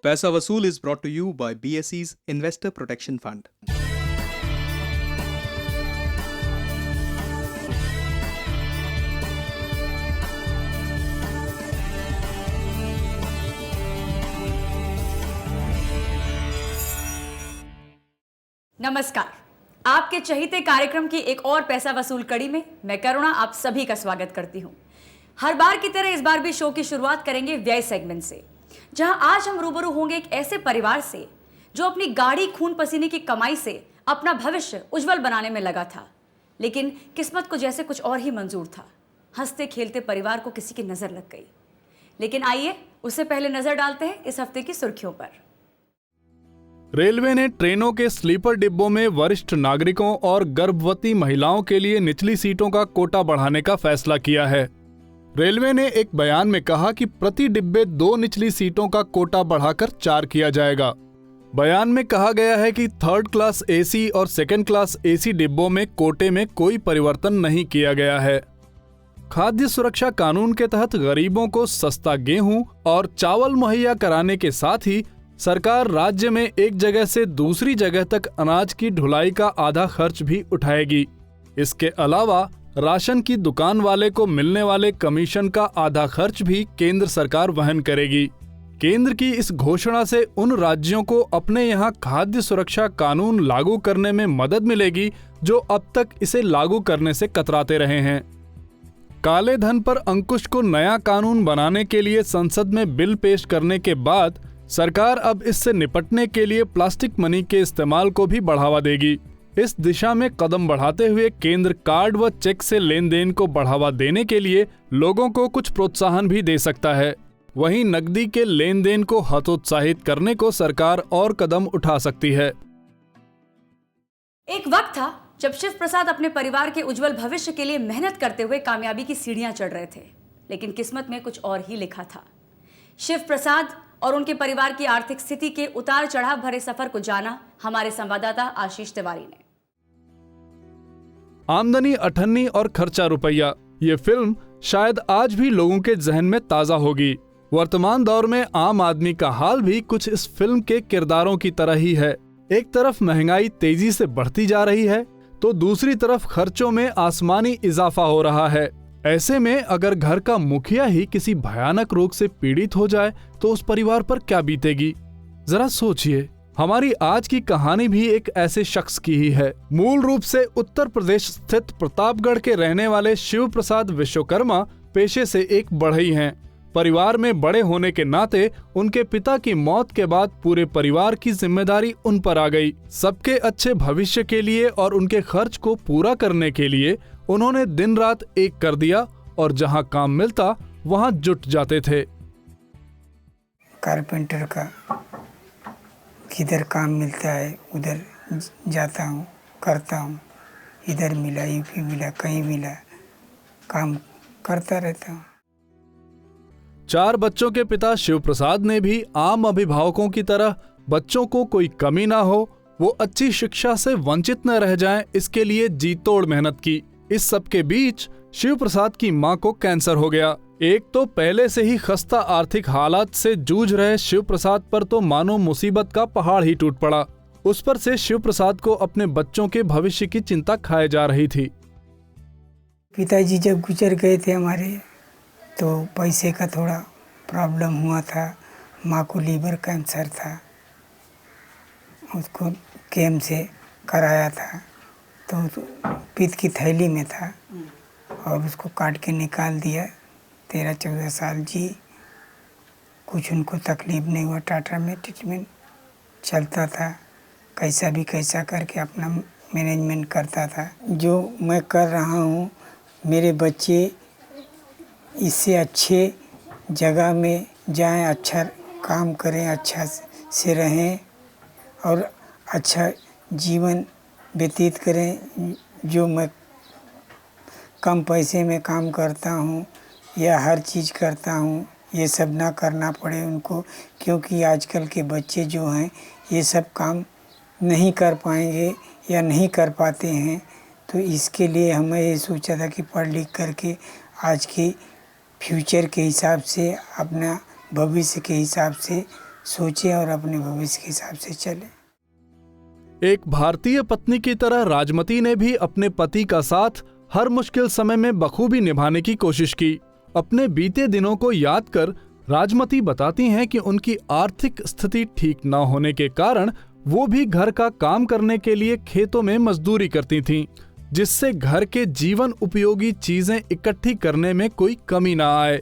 पैसा वसूल is brought to you by BSE's Investor Protection Fund. नमस्कार, आपके चहीते कार्यक्रम की एक और पैसा वसूल कड़ी में मैं करुणा आप सभी का स्वागत करती हूं। हर बार की तरह इस बार भी शो की शुरुआत करेंगे व्यय सेगमेंट से, जहां आज हम रूबरू होंगे एक ऐसे परिवार से जो अपनी गाढ़ी खून पसीने की कमाई से अपना भविष्य उज्जवल बनाने में लगा था, लेकिन किस्मत को जैसे कुछ और ही मंजूर था। हंसते खेलते परिवार को किसी की नजर लग गई। लेकिन आइए उससे पहले नजर डालते हैं इस हफ्ते की सुर्खियों पर। रेलवे ने ट्रेनों के स्लीपर डिब्बों में वरिष्ठ नागरिकों और गर्भवती महिलाओं के लिए निचली सीटों का कोटा बढ़ाने का फैसला किया है। रेलवे ने एक बयान में कहा कि प्रति डिब्बे 2 निचली सीटों का कोटा बढ़ाकर 4 किया जाएगा। बयान में कहा गया है कि 3rd क्लास एसी और 2nd क्लास एसी डिब्बों में कोटे में कोई परिवर्तन नहीं किया गया है। खाद्य सुरक्षा कानून के तहत गरीबों को सस्ता गेहूं और चावल मुहैया कराने के साथ ही सरकार राज्य में एक जगह से दूसरी जगह तक अनाज की ढुलाई का आधा खर्च भी उठाएगी। इसके अलावा राशन की दुकान वाले को मिलने वाले कमीशन का आधा खर्च भी केंद्र सरकार वहन करेगी। केंद्र की इस घोषणा से उन राज्यों को अपने यहाँ खाद्य सुरक्षा कानून लागू करने में मदद मिलेगी जो अब तक इसे लागू करने से कतराते रहे हैं। काले धन पर अंकुश को नया कानून बनाने के लिए संसद में बिल पेश करने के बाद सरकार अब इससे निपटने के लिए प्लास्टिक मनी के इस्तेमाल को भी बढ़ावा देगी। इस दिशा में कदम बढ़ाते हुए केंद्र कार्ड व चेक से लेन देन को बढ़ावा देने के लिए लोगों को कुछ प्रोत्साहन भी दे सकता है। वहीं नकदी के लेन देन को हतोत्साहित करने को सरकार और कदम उठा सकती है। एक वक्त था जब शिव प्रसाद अपने परिवार के उज्जवल भविष्य के लिए मेहनत करते हुए कामयाबी की सीढ़ियां चढ़ रहे थे, लेकिन किस्मत में कुछ और ही लिखा था। शिव प्रसाद और उनके परिवार की आर्थिक स्थिति के उतार चढ़ाव भरे सफर को जाना हमारे संवाददाता आशीष तिवारी ने। आमदनी अठन्नी और खर्चा रुपया, ये फिल्म शायद आज भी लोगों के जहन में ताजा होगी। वर्तमान दौर में आम आदमी का हाल भी कुछ इस फिल्म के किरदारों की तरह ही है। एक तरफ महंगाई तेजी से बढ़ती जा रही है तो दूसरी तरफ खर्चों में आसमानी इजाफा हो रहा है। ऐसे में अगर घर का मुखिया ही किसी भयानक रोग से पीड़ित हो जाए तो उस परिवार पर क्या बीतेगी। जरा सोचिए, हमारी आज की कहानी भी एक ऐसे शख्स की ही है। मूल रूप से उत्तर प्रदेश स्थित प्रतापगढ़ के रहने वाले शिव प्रसाद विश्वकर्मा पेशे से एक बढ़ई हैं। परिवार में बड़े होने के नाते उनके पिता की मौत के बाद पूरे परिवार की जिम्मेदारी उन पर आ गई। सबके अच्छे भविष्य के लिए और उनके खर्च को पूरा करने के लिए उन्होंने दिन रात एक कर दिया और जहां काम मिलता वहां जुट जाते थे। कारपेंटर का किधर काम मिलता है उधर जाता हूँ, करता हूँ। इधर मिला, यूपी मिला, कहीं मिला, काम करता रहता हूँ। 4 बच्चों के पिता शिव प्रसाद ने भी आम अभिभावकों की तरह बच्चों को कोई कमी ना हो, वो अच्छी शिक्षा से वंचित न रह जाएं, इसके लिए जी तोड़ मेहनत की। इस सब के बीच शिव प्रसाद की मां को कैंसर हो गया। एक तो पहले से ही खस्ता आर्थिक हालात से जूझ रहे शिव प्रसाद पर तो मानो मुसीबत का पहाड़ ही टूट पड़ा। उस पर से शिव प्रसाद को अपने बच्चों के भविष्य की चिंता खाए जा रही थी। पिताजी जब गुजर गए थे हमारे, तो पैसे का थोड़ा प्रॉब्लम हुआ था। माँ को लीवर कैंसर था, उसको केम से कराया था, तो पित्त की थैली में था और उसको काट के निकाल दिया। 13-14 साल जी, कुछ उनको तकलीफ नहीं हुआ। टाटा में ट्रीटमेंट चलता था, कैसा करके अपना मैनेजमेंट करता था। जो मैं कर रहा हूँ, मेरे बच्चे इससे अच्छे जगह में जाएं, अच्छा काम करें, अच्छा से रहें और अच्छा जीवन व्यतीत करें। जो मैं कम पैसे में काम करता हूँ या हर चीज़ करता हूँ, ये सब ना करना पड़े उनको, क्योंकि आजकल के बच्चे जो हैं ये सब काम नहीं कर पाएंगे या नहीं कर पाते हैं। तो इसके लिए हमें ये सोचा था कि पढ़ लिख करके आज के फ्यूचर के हिसाब से, अपना भविष्य के हिसाब से सोचे और अपने भविष्य के हिसाब से चले। एक भारतीय पत्नी की तरह राजमती ने भी अपने पति का साथ हर मुश्किल समय में बखूबी निभाने की कोशिश की। अपने बीते दिनों को याद कर राजमती बताती हैं कि उनकी आर्थिक स्थिति ठीक न होने के कारण वो भी घर का काम करने के लिए खेतों में मजदूरी करती थीं, जिससे घर के जीवन उपयोगी चीजें इकट्ठी करने में कोई कमी ना आए।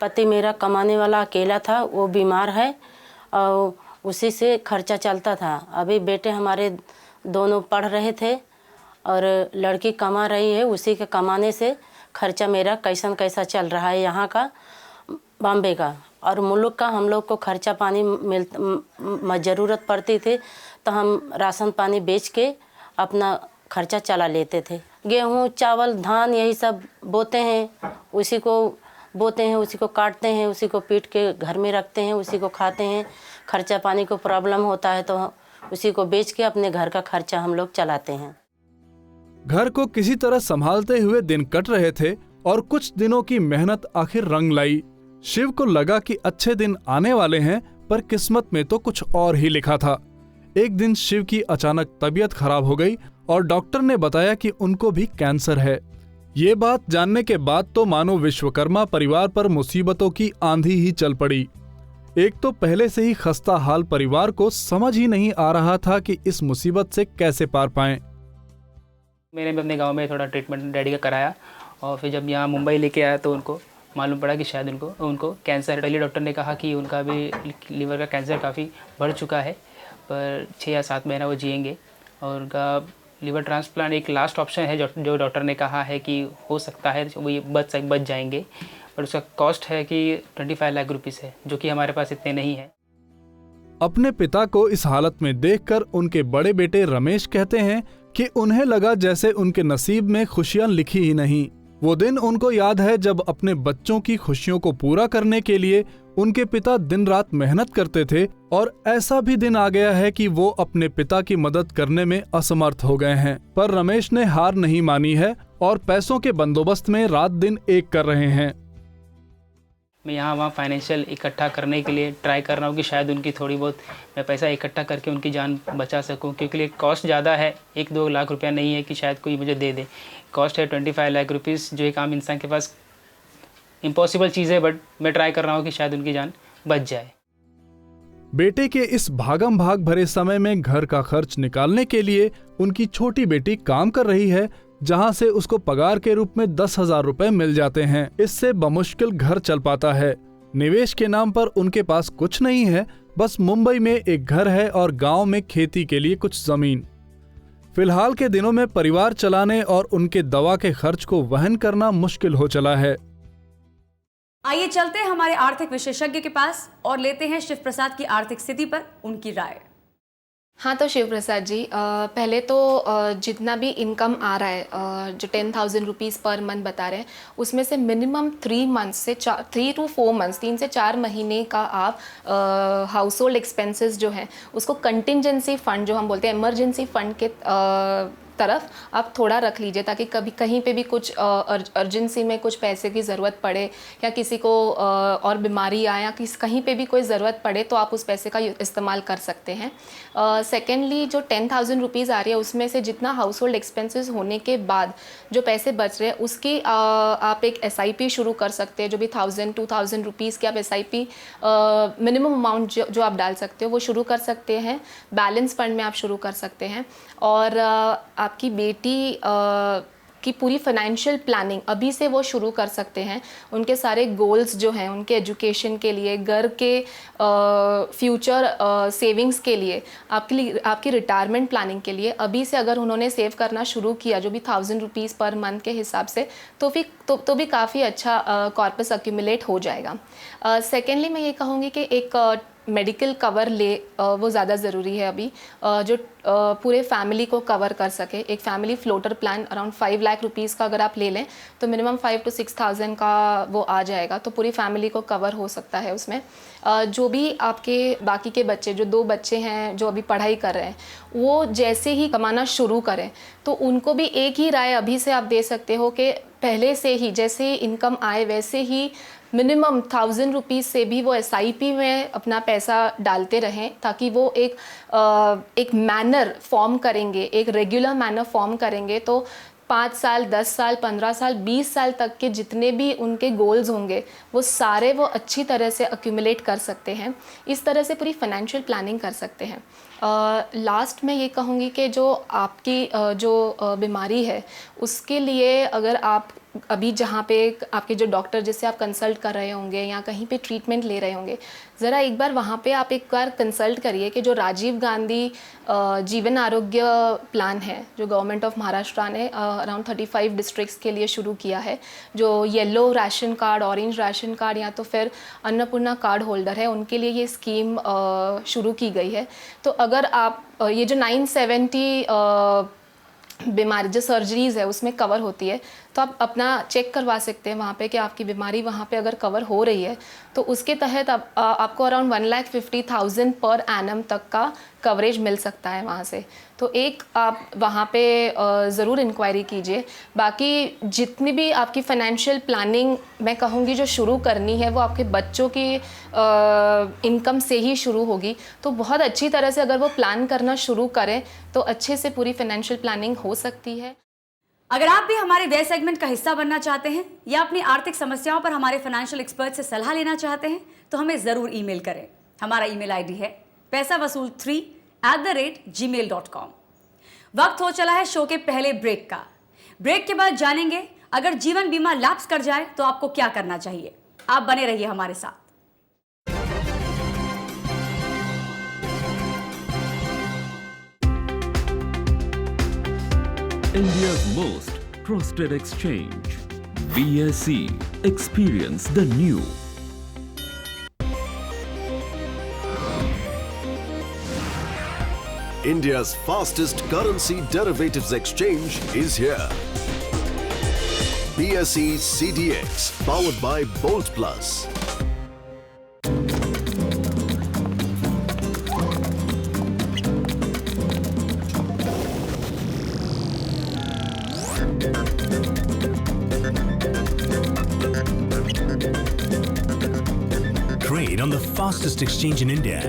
पति मेरा कमाने वाला अकेला था, वो बीमार है और उसी से खर्चा चलता था। अभी बेटे हमारे दोनों पढ़ रहे थे और लड़की कमा रही है, उसी के कमाने से खर्चा मेरा कैसा चल रहा है यहाँ का, बॉम्बे का और मुल्क का। हम लोग को खर्चा पानी ज़रूरत पड़ती थी तो हम राशन पानी बेच के अपना खर्चा चला लेते थे। गेहूँ चावल धान यही सब बोते हैं, उसी को बोते हैं, उसी को काटते हैं, उसी को पीट के घर में रखते हैं, उसी को खाते हैं। खर्चा पानी को प्रॉब्लम होता है तो उसी को बेच के अपने घर का खर्चा हम लोग चलाते हैं। घर को किसी तरह संभालते हुए दिन कट रहे थे और कुछ दिनों की मेहनत आखिर रंग लाई। शिव को लगा कि अच्छे दिन आने वाले हैं, पर किस्मत में तो कुछ और ही लिखा था। एक दिन शिव की अचानक तबीयत खराब हो गई और डॉक्टर ने बताया कि उनको भी कैंसर है। ये बात जानने के बाद तो मानो विश्वकर्मा परिवार पर मुसीबतों की आंधी ही चल पड़ी। एक तो पहले से ही खस्ता हाल परिवार को समझ ही नहीं आ रहा था कि इस मुसीबत से कैसे पार पाएं। मैंने भी अपने गांव में थोड़ा ट्रीटमेंट डैडी का कराया और फिर जब यहाँ मुंबई लेके आया तो उनको मालूम पड़ा कि शायद उनको कैंसर है। पहले डॉक्टर ने कहा कि उनका भी लीवर का कैंसर काफ़ी बढ़ चुका है, पर 6 या 7 महीना वो जिएंगे और उनका लीवर ट्रांसप्लांट एक लास्ट ऑप्शन है जो डॉक्टर ने कहा है कि हो सकता है वो ये बच जाएंगे, पर उसका कॉस्ट है कि 25 लाख रुपीस है, जो कि हमारे पास इतने नहीं है। अपने पिता को इस हालत में देखकर उनके बड़े बेटे रमेश कहते हैं कि उन्हें लगा जैसे उनके नसीब में खुशियां लिखी ही नहीं। वो दिन उनको याद है जब अपने बच्चों की खुशियों को पूरा करने के लिए उनके पिता दिन रात मेहनत करते थे, और ऐसा भी दिन आ गया है कि वो अपने पिता की मदद करने में असमर्थ हो गए हैं। पर रमेश ने हार नहीं मानी है और पैसों के बंदोबस्त में रात दिन एक कर रहे हैं। मैं यहाँ वहाँ फाइनेंशियल इकट्ठा करने के लिए ट्राई कर रहा हूँ कि शायद उनकी थोड़ी बहुत मैं पैसा इकट्ठा करके उनकी जान बचा सकूँ, क्योंकि कॉस्ट ज़्यादा है। 1-2 लाख रुपया नहीं है कि शायद कोई मुझे दे दे। कॉस्ट है 25 लाख रुपीस, जो एक आम इंसान के पास इम्पॉसिबल चीज़ है, बट मैं ट्राई कर रहा हूँ कि शायद उनकी जान बच जाए। बेटे के इस भागम भाग भरे समय में घर का खर्च निकालने के लिए उनकी छोटी बेटी काम कर रही है, जहां से उसको पगार के रूप में 10,000 रुपए मिल जाते हैं। इससे बमुश्किल घर चल पाता है। निवेश के नाम पर उनके पास कुछ नहीं है, बस मुंबई में एक घर है और गांव में खेती के लिए कुछ जमीन। फिलहाल के दिनों में परिवार चलाने और उनके दवा के खर्च को वहन करना मुश्किल हो चला है। आइए चलते हैं हमारे आर्थिक विशेषज्ञ के पास और लेते हैं शिव प्रसाद की आर्थिक स्थिति पर उनकी राय। हाँ, तो शिव प्रसाद जी, पहले तो जितना भी इनकम आ रहा है, जो 10,000 रुपीज़ पर मंथ बता रहे हैं, उसमें से मिनिमम 3 मंथ्स से 3 to 4 मंथ्स 3 से 4 महीने का आप हाउस होल्ड एक्सपेंसेस जो है उसको कंटिजेंसी फंड, जो हम बोलते हैं इमरजेंसी फंड के तरफ आप थोड़ा रख लीजिए, ताकि कभी कहीं पे भी कुछ अर्जेंसी में कुछ पैसे की ज़रूरत पड़े या किसी को और बीमारी आए या कहीं पे भी कोई ज़रूरत पड़े तो आप उस पैसे का इस्तेमाल कर सकते हैं। सेकेंडली, जो 10,000 रुपीज़ आ रही है उसमें से जितना हाउस होल्ड एक्सपेंसेस होने के बाद जो पैसे बच रहे हैं उसकी आप एक SIP शुरू कर सकते हैं। जो भी 1,000-2,000 रुपीज़ की आप SIP मिनिमम अमाउंट जो आप डाल सकते हो वो शुरू कर सकते हैं। बैलेंस फंड में आप शुरू कर सकते हैं। और आपकी बेटी की पूरी फाइनेंशियल प्लानिंग अभी से वो शुरू कर सकते हैं। उनके सारे गोल्स जो हैं उनके एजुकेशन के लिए, घर के फ्यूचर सेविंग्स के लिए, आपकी रिटायरमेंट प्लानिंग के लिए अभी से अगर उन्होंने सेव करना शुरू किया जो भी 1,000 रुपीज़ पर मंथ के हिसाब से, तो भी काफ़ी अच्छा कॉर्पस अक्यूमुलेट हो जाएगा। सेकेंडली, मैं ये कहूँगी कि एक मेडिकल कवर वो ज़्यादा ज़रूरी है अभी, जो पूरे फैमिली को कवर कर सके। एक family floater plan around 5 lakh rupees का अगर आप ले लें तो मिनिमम 5 to 6,000 का वो आ जाएगा, तो पूरी फैमिली को कवर हो सकता है उसमें। जो भी आपके बाकी के बच्चे, जो 2 बच्चे हैं जो अभी पढ़ाई कर रहे हैं, वो जैसे ही कमाना शुरू करें तो उनको भी एक ही राय अभी से आप दे सकते हो कि पहले से ही जैसे इनकम आए वैसे ही मिनिमम 1000 रुपीज़ से भी वो SIP में अपना पैसा डालते रहें, ताकि वो एक मैनर फॉर्म करेंगे, एक रेगुलर मैनर फॉर्म करेंगे तो 5 साल, 10 साल, 15 साल, 20 साल तक के जितने भी उनके गोल्स होंगे वो सारे वो अच्छी तरह से अक्यूमुलेट कर सकते हैं। इस तरह से पूरी फाइनेंशियल प्लानिंग कर सकते हैं। लास्ट में ये कहूँगी कि जो आपकी बीमारी है उसके लिए अगर आप अभी जहाँ पे आपके जो डॉक्टर जिससे आप कंसल्ट कर रहे होंगे या कहीं पे ट्रीटमेंट ले रहे होंगे, ज़रा एक बार वहाँ पे आप एक बार कंसल्ट करिए कि जो राजीव गांधी जीवन आरोग्य प्लान है जो गवर्नमेंट ऑफ महाराष्ट्र ने अराउंड 35 डिस्ट्रिक्ट्स के लिए शुरू किया है, जो yellow ration card, orange ration card या तो फिर अन्नपूर्णा कार्ड होल्डर है उनके लिए ये स्कीम शुरू की गई है। तो अगर आप ये जो 970 बीमारी जो सर्जरीज़ है उसमें कवर होती है, तो आप अपना चेक करवा सकते हैं वहाँ पे कि आपकी बीमारी वहाँ पे अगर कवर हो रही है तो उसके तहत आपको अराउंड 1,50,000 पर एनम तक का कवरेज मिल सकता है वहाँ से। तो एक आप वहाँ पे ज़रूर इंक्वायरी कीजिए। बाकी जितनी भी आपकी फ़ाइनेंशियल प्लानिंग मैं कहूँगी जो शुरू करनी है वो आपके बच्चों की इनकम से ही शुरू होगी। तो बहुत अच्छी तरह से अगर वो प्लान करना शुरू करें तो अच्छे से पूरी फ़ाइनेंशियल प्लानिंग हो सकती है। अगर आप भी हमारे व्यय सेगमेंट का हिस्सा बनना चाहते हैं या अपनी आर्थिक समस्याओं पर हमारे फाइनेंशियल एक्सपर्ट से सलाह लेना चाहते हैं तो हमें ज़रूर ईमेल करें। हमारा ईमेल आईडी है paisavasool3@gmail.com। वक्त हो चला है शो के पहले ब्रेक का। ब्रेक के बाद जानेंगे अगर जीवन बीमा लैप्स कर जाए तो आपको क्या करना चाहिए। आप बने रहिए हमारे साथ। India's most trusted exchange, BSE. Experience the new. India's fastest currency derivatives exchange is here. BSE CDX, powered by Bolt Plus. Trade on the fastest exchange in India.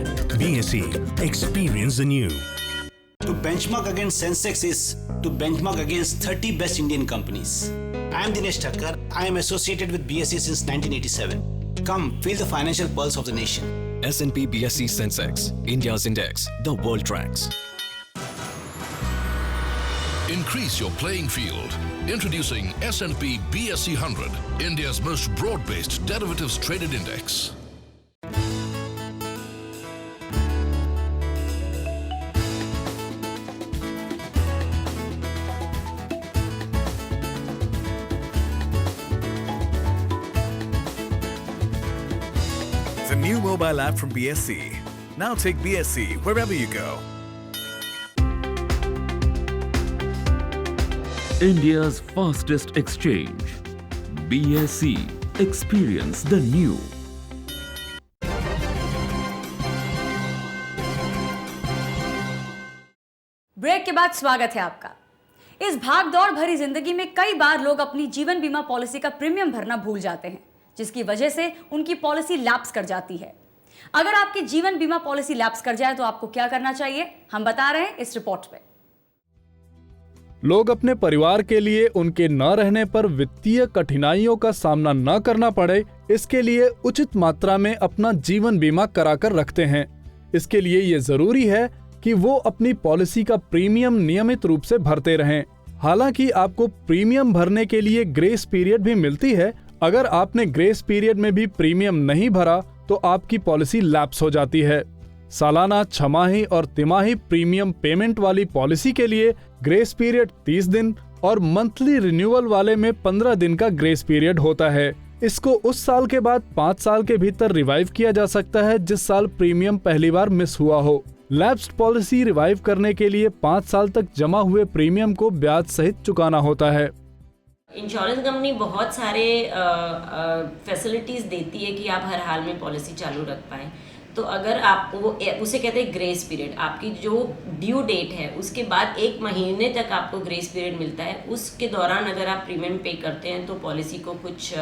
BSE. Experience the new. To benchmark against Sensex is to benchmark against 30 best Indian companies. I am Dinesh Thakkar. I am associated with BSE since 1987. Come, feel the financial pulse of the nation. S&P BSE Sensex, India's index, the world tracks. Increase your playing field. Introducing S&P BSE 100, India's most broad-based derivatives traded index. The new mobile app from BSE. Now take BSE wherever you go. India's fastest exchange, BSE. Experience the new. Break के बाद स्वागत है आपका। इस भागदौड़ भरी जिंदगी में कई बार लोग अपनी जीवन बीमा पॉलिसी का प्रीमियम भरना भूल जाते हैं, जिसकी वजह से उनकी पॉलिसी लैप्स कर जाती है। अगर आपकी जीवन बीमा पॉलिसी लैप्स कर जाए तो आपको क्या करना चाहिए, हम बता रहे हैं इस रिपोर्ट में। लोग अपने परिवार के लिए उनके न रहने पर वित्तीय कठिनाइयों का सामना न करना पड़े, इसके लिए उचित मात्रा में अपना जीवन बीमा कराकर रखते हैं। इसके लिए ये जरूरी है कि वो अपनी पॉलिसी का प्रीमियम नियमित रूप से भरते रहें। हालांकि आपको प्रीमियम भरने के लिए ग्रेस पीरियड भी मिलती है। अगर आपने ग्रेस पीरियड में भी प्रीमियम नहीं भरा तो आपकी पॉलिसी लैप्स हो जाती है। सालाना, छमाही और तिमाही प्रीमियम पेमेंट वाली पॉलिसी के लिए ग्रेस पीरियड 30 दिन और मंथली रिन्यूअल वाले में 15 दिन का ग्रेस पीरियड होता है। इसको उस साल के बाद 5 साल के भीतर रिवाइव किया जा सकता है जिस साल प्रीमियम पहली बार मिस हुआ हो। लैप्स्ड पॉलिसी रिवाइव करने के लिए 5 साल तक जमा हुए प्रीमियम को ब्याज सहित चुकाना होता है। इंश्योरेंस कंपनी बहुत सारे फैसिलिटीज़ देती है कि आप हर हाल में पॉलिसी चालू रख पाएँ। तो अगर आप वो उसे कहते हैं ग्रेस पीरियड, आपकी जो ड्यू डेट है उसके बाद 1 महीने तक आपको ग्रेस पीरियड मिलता है। उसके दौरान अगर आप प्रीमियम पे करते हैं तो पॉलिसी को कुछ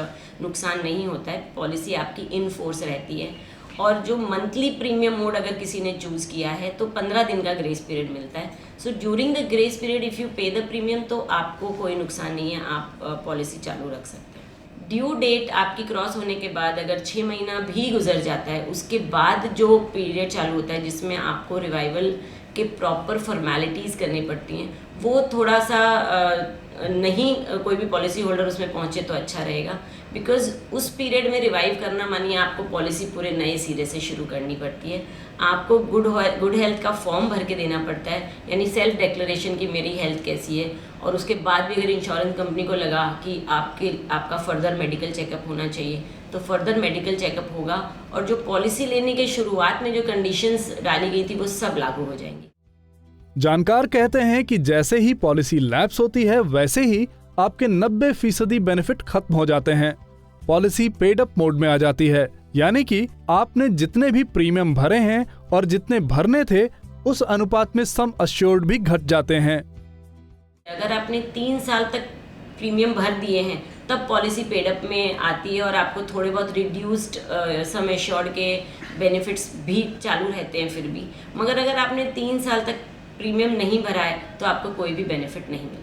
नुकसान नहीं होता है, पॉलिसी आपकी इन फोर्स रहती है। और जो मंथली प्रीमियम मोड अगर किसी ने चूज़ किया है तो 15 दिन का ग्रेस पीरियड मिलता है। So during the grace period if you पे द प्रीमियम तो आपको कोई नुकसान नहीं है, आप पॉलिसी चालू रख सकते हैं। ड्यू डेट आपकी क्रॉस होने के बाद अगर 6 महीना भी गुजर जाता है, उसके बाद जो पीरियड चालू होता है जिसमें आपको रिवाइवल के प्रॉपर फॉर्मेलिटीज़ करनी पड़ती हैं, वो थोड़ा सा नहीं कोई भी पॉलिसी होल्डर उसमें पहुंचे तो अच्छा रहेगा, बिकॉज उस पीरियड में रिवाइव करना मानिए आपको पॉलिसी पूरे नए सिरे से शुरू करनी पड़ती है। आपको गुड हेल्थ का फॉर्म भर के देना पड़ता है, यानी सेल्फ डिक्लेरेशन की मेरी हेल्थ कैसी है, और उसके बाद भी अगर इंश्योरेंस कंपनी को लगा कि आपका फर्दर मेडिकल चेकअप होना चाहिए तो फर्दर मेडिकल चेकअप होगा, और जो पॉलिसी लेने के शुरुआत में जो कंडीशंस डाली गई थी वो सब लागू हो जाएंगी। जानकार कहते हैं कि जैसे ही पॉलिसी लैप्स होती है वैसे ही आपके 90% बेनिफिट खत्म हो जाते हैं। पॉलिसी पेड अप मोड में आ जाती है, यानी कि आपने जितने भी प्रीमियम भरे हैं और जितने भरने थे उस अनुपात में सम अश्योर्ड भी घट जाते हैं। अगर आपने 3 साल तक प्रीमियम भर दिए हैं तब पॉलिसी पेड अप में आती है और आपको थोड़े बहुत रिड्यूस्ड सम एश्योर्ड के बेनिफिट्स भी चालू रहते हैं फिर भी। मगर अगर आपने 3 साल तक प्रीमियम नहीं भरा है तो आपको कोई भी बेनिफिट नहीं मिलेगा।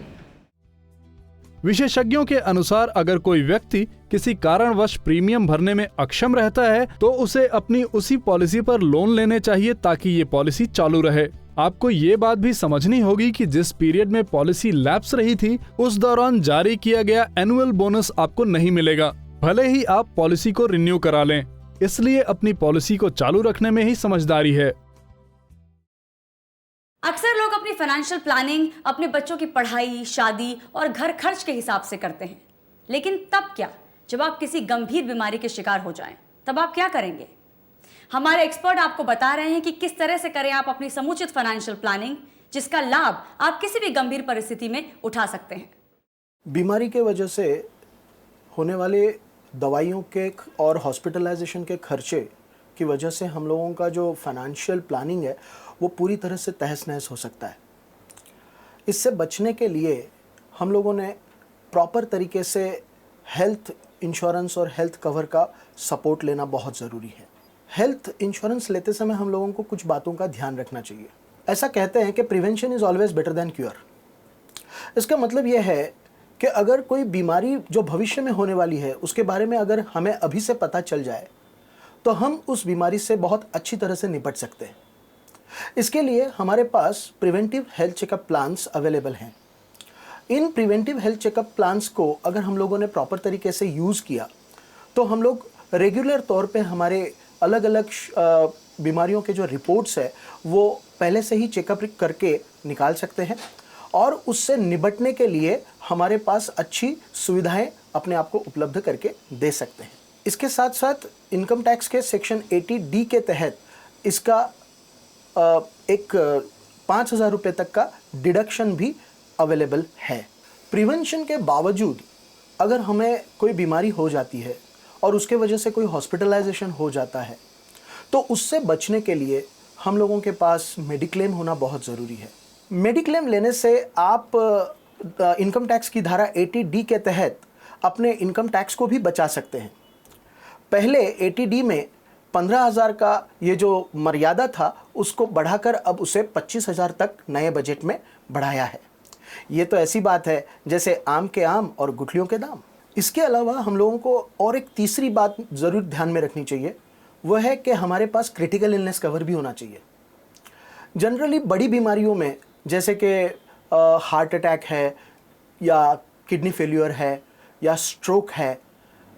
विशेषज्ञों के अनुसार अगर कोई व्यक्ति किसी कारणवश प्रीमियम भरने में अक्षम रहता है तो उसे अपनी उसी पॉलिसी पर लोन लेने चाहिए ताकि ये पॉलिसी चालू रहे। आपको ये बात भी समझनी होगी कि जिस पीरियड में पॉलिसी लैप्स रही थी उस दौरान जारी किया गया एनुअल बोनस आपको नहीं मिलेगा, भले ही आप पॉलिसी को रिन्यू करा लें। इसलिए अपनी पॉलिसी को चालू रखने में ही समझदारी है। अक्सर लोग अपनी फाइनेंशियल प्लानिंग अपने बच्चों की पढ़ाई, शादी और घर खर्च के हिसाब से करते हैं, लेकिन तब क्या जब आप किसी गंभीर बीमारी के शिकार हो जाएं, तब आप क्या करेंगे? हमारे एक्सपर्ट आपको बता रहे हैं कि किस तरह से करें आप अपनी समुचित फाइनेंशियल प्लानिंग, जिसका लाभ आप किसी भी गंभीर परिस्थिति में उठा सकते हैं। बीमारी के वजह से होने वाले दवाइयों के और हॉस्पिटलाइजेशन के खर्चे की वजह से हम लोगों का जो फाइनेंशियल प्लानिंग है वो पूरी तरह से तहस नहस हो सकता है। इससे बचने के लिए हम लोगों ने प्रॉपर तरीके से हेल्थ इंश्योरेंस और हेल्थ कवर का सपोर्ट लेना बहुत ज़रूरी है। हेल्थ इंश्योरेंस लेते समय हम लोगों को कुछ बातों का ध्यान रखना चाहिए। ऐसा कहते हैं कि prevention is always better than cure. इसका मतलब यह है कि अगर कोई बीमारी जो भविष्य में होने वाली है उसके बारे में अगर हमें अभी से पता चल जाए तो हम उस बीमारी से बहुत अच्छी तरह से निपट सकते हैं। इसके लिए हमारे पास preventive health checkup plans available हैं। इन प्रिवेंटिव हेल्थ चेकअप प्लान्स को अगर हम लोगों ने प्रॉपर तरीके से यूज़ किया तो हम लोग रेगुलर तौर पे हमारे अलग अलग बीमारियों के जो रिपोर्ट्स है वो पहले से ही चेकअप करके निकाल सकते हैं और उससे निपटने के लिए हमारे पास अच्छी सुविधाएं अपने आप को उपलब्ध करके दे सकते हैं। इसके साथ साथ इनकम टैक्स के सेक्शन 80D के तहत इसका एक 5,000 रुपये तक का डिडक्शन भी अवेलेबल है। प्रिवेंशन के बावजूद अगर हमें कोई बीमारी हो जाती है और उसके वजह से कोई हॉस्पिटलाइजेशन हो जाता है तो उससे बचने के लिए हम लोगों के पास मेडिक्लेम होना बहुत ज़रूरी है। मेडिक्लेम लेने से आप इनकम टैक्स की धारा 80D के तहत अपने इनकम टैक्स को भी बचा सकते हैं। पहले 80D में 15,000 का ये जो मर्यादा था उसको बढ़ाकर अब उसे 25,000 तक नए बजट में बढ़ाया है। ये तो ऐसी बात है जैसे आम के आम और गुठलियों के दाम। इसके अलावा हम लोगों को और एक तीसरी बात ज़रूर ध्यान में रखनी चाहिए, वह है कि हमारे पास क्रिटिकल इलनेस कवर भी होना चाहिए। जनरली बड़ी बीमारियों में जैसे कि हार्ट अटैक है या किडनी फेल्यूर है या स्ट्रोक है,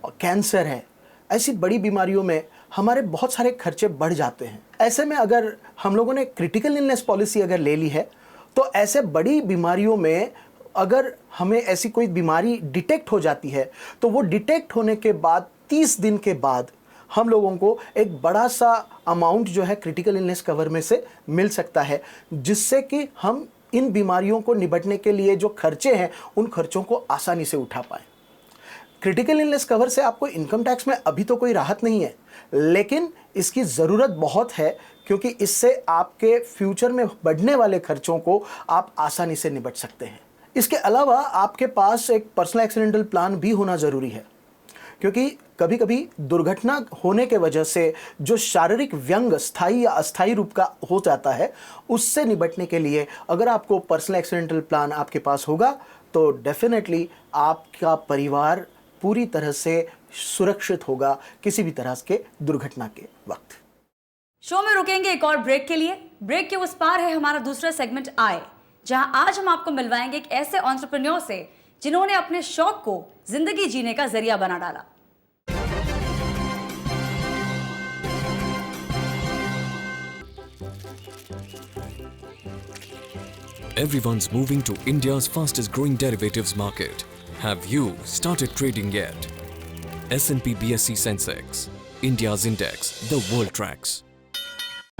कैंसर है, ऐसी बड़ी बीमारियों में हमारे बहुत सारे खर्चे बढ़ जाते हैं। ऐसे में अगर हम लोगों ने क्रिटिकल इलनेस पॉलिसी अगर ले ली है तो ऐसे बड़ी बीमारियों में अगर हमें ऐसी कोई बीमारी डिटेक्ट हो जाती है तो वो डिटेक्ट होने के बाद 30 दिन के बाद हम लोगों को एक बड़ा सा अमाउंट जो है क्रिटिकल इलनेस कवर में से मिल सकता है, जिससे कि हम इन बीमारियों को निपटने के लिए जो खर्चे हैं उन खर्चों को आसानी से उठा पाएँ। क्रिटिकल इलनेस कवर से आपको इनकम टैक्स में अभी तो कोई राहत नहीं है, लेकिन इसकी ज़रूरत बहुत है, क्योंकि इससे आपके फ्यूचर में बढ़ने वाले खर्चों को आप आसानी से निपट सकते हैं। इसके अलावा आपके पास एक पर्सनल एक्सीडेंटल प्लान भी होना ज़रूरी है, क्योंकि कभी कभी दुर्घटना होने के वजह से जो शारीरिक व्यंग स्थायी या अस्थायी रूप का हो जाता है, उससे निपटने के लिए अगर आपको पर्सनल एक्सीडेंटल प्लान आपके पास होगा तो डेफिनेटली आपका परिवार पूरी तरह से सुरक्षित होगा किसी भी तरह के दुर्घटना के वक्त। शो में रुकेंगे एक और ब्रेक के लिए। ब्रेक के उस पार है हमारा दूसरा सेगमेंट आए, जहां आज हम आपको मिलवाएंगे एक ऐसे एंटरप्रेन्योर से जिन्होंने अपने शौक को जिंदगी जीने का जरिया बना डाला। Everyone's moving to India's fastest growing derivatives market. Have you started trading yet? S&P BSE Sensex, India's index, the world tracks.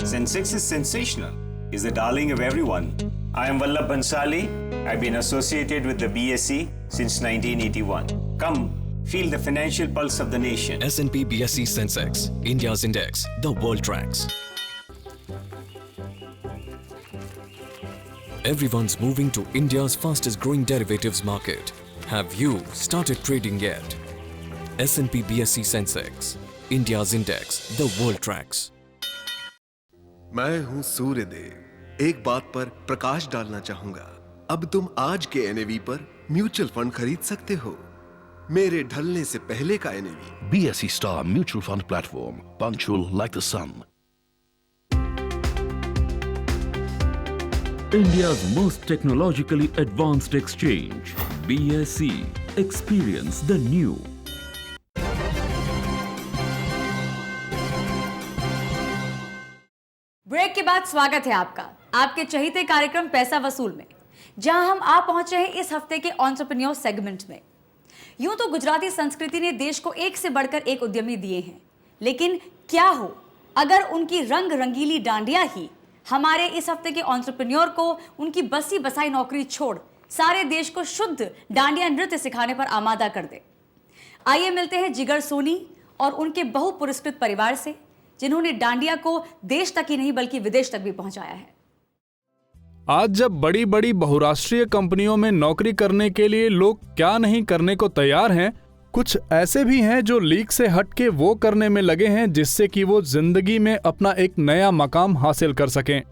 Sensex is sensational. Is the darling of everyone. I am Vallabh Bansali. I've been associated with the BSE since 1981. Come, feel the financial pulse of the nation. S&P BSE Sensex, India's index, the world tracks. Everyone's moving to India's fastest growing derivatives market. Have you started trading yet? S&P BSE Sensex, India's index, the world tracks. मैं हूं सूर्यदेव। एक बात पर प्रकाश डालना चाहूंगा। अब तुम आज के NAV पर म्यूचुअल फंड खरीद सकते हो, मेरे ढलने से पहले का NAV। BSE Star Mutual Fund Platform, punctual like the sun. India's most technologically advanced exchange, BSE. Experience the new. Break के बाद स्वागत है आपका आपके चहीते कार्यक्रम पैसा वसूल में, जहां हम आ पहुंचे हैं इस हफ्ते के एंटरप्रेन्योर सेगमेंट में। यूं तो गुजराती संस्कृति ने देश को एक से बढ़कर एक उद्यमी दिए हैं, लेकिन क्या हो अगर उनकी रंग रंगीली डांडिया ही हमारे इस हफ्ते के एंटरप्रेन्योर को उनकी बसी बसाई नौकरी छोड़ सारे देश को शुद्ध डांडिया नृत्य सिखाने पर आमादा कर दे। आइए मिलते हैं जिगर सोनी और उनके बहु पुरस्कृत परिवार से, जिन्होंने डांडिया को देश तक ही नहीं बल्कि विदेश तक भी पहुंचाया है। आज जब बड़ी बड़ी बहुराष्ट्रीय कंपनियों में नौकरी करने के लिए लोग क्या नहीं करने को तैयार हैं, कुछ ऐसे भी हैं जो लीक से हटके वो करने में लगे हैं जिससे कि वो जिंदगी में अपना एक नया मकाम हासिल कर सकें।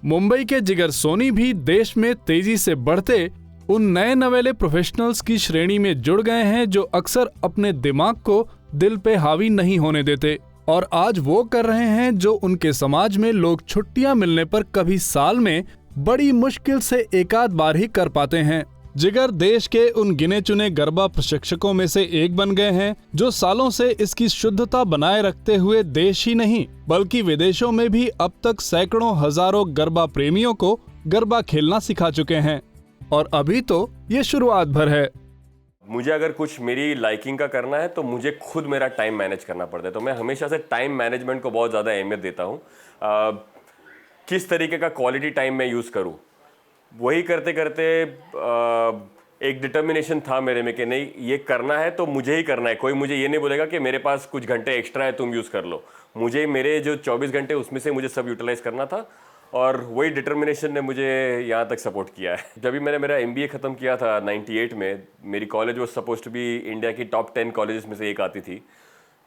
मुंबई के जिगर सोनी भी देश में तेजी से बढ़ते उन नए नवेले प्रोफेशनल्स की श्रेणी में जुड़ गए हैं जो अक्सर अपने दिमाग को दिल पे हावी नहीं होने देते, और आज वो कर रहे हैं जो उनके समाज में लोग छुट्टियां मिलने पर कभी साल में बड़ी मुश्किल से एक आध बार ही कर पाते हैं। जिगर देश के उन गिने चुने गरबा प्रशिक्षकों में से एक बन गए हैं जो सालों से इसकी शुद्धता बनाए रखते हुए देश ही नहीं बल्कि विदेशों में भी अब तक सैकड़ों हजारों गरबा प्रेमियों को गरबा खेलना सिखा चुके हैं, और अभी तो ये शुरुआत भर है। मुझे अगर कुछ मेरी लाइकिंग का करना है तो मुझे खुद मेरा टाइम मैनेज करना पड़ता है, तो मैं हमेशा से टाइम मैनेजमेंट को बहुत ज़्यादा अहमियत देता हूँ। किस तरीके का क्वालिटी टाइम मैं यूज़ करूँ, वही करते करते एक डिटर्मिनेशन था मेरे में कि नहीं ये करना है तो मुझे ही करना है। कोई मुझे ये नहीं बोलेगा कि मेरे पास कुछ घंटे एक्स्ट्रा है तुम यूज़ कर लो, मुझे मेरे जो 24 घंटे उसमें से मुझे सब यूटिलाइज करना था, और वही डिटर्मिनेशन ने मुझे यहाँ तक सपोर्ट किया है। जब भी मैंने मेरा MBA ख़त्म किया था 98 में, मेरी कॉलेज वो सपोज टू बी इंडिया की टॉप 10 कॉलेजेस में से एक आती थी,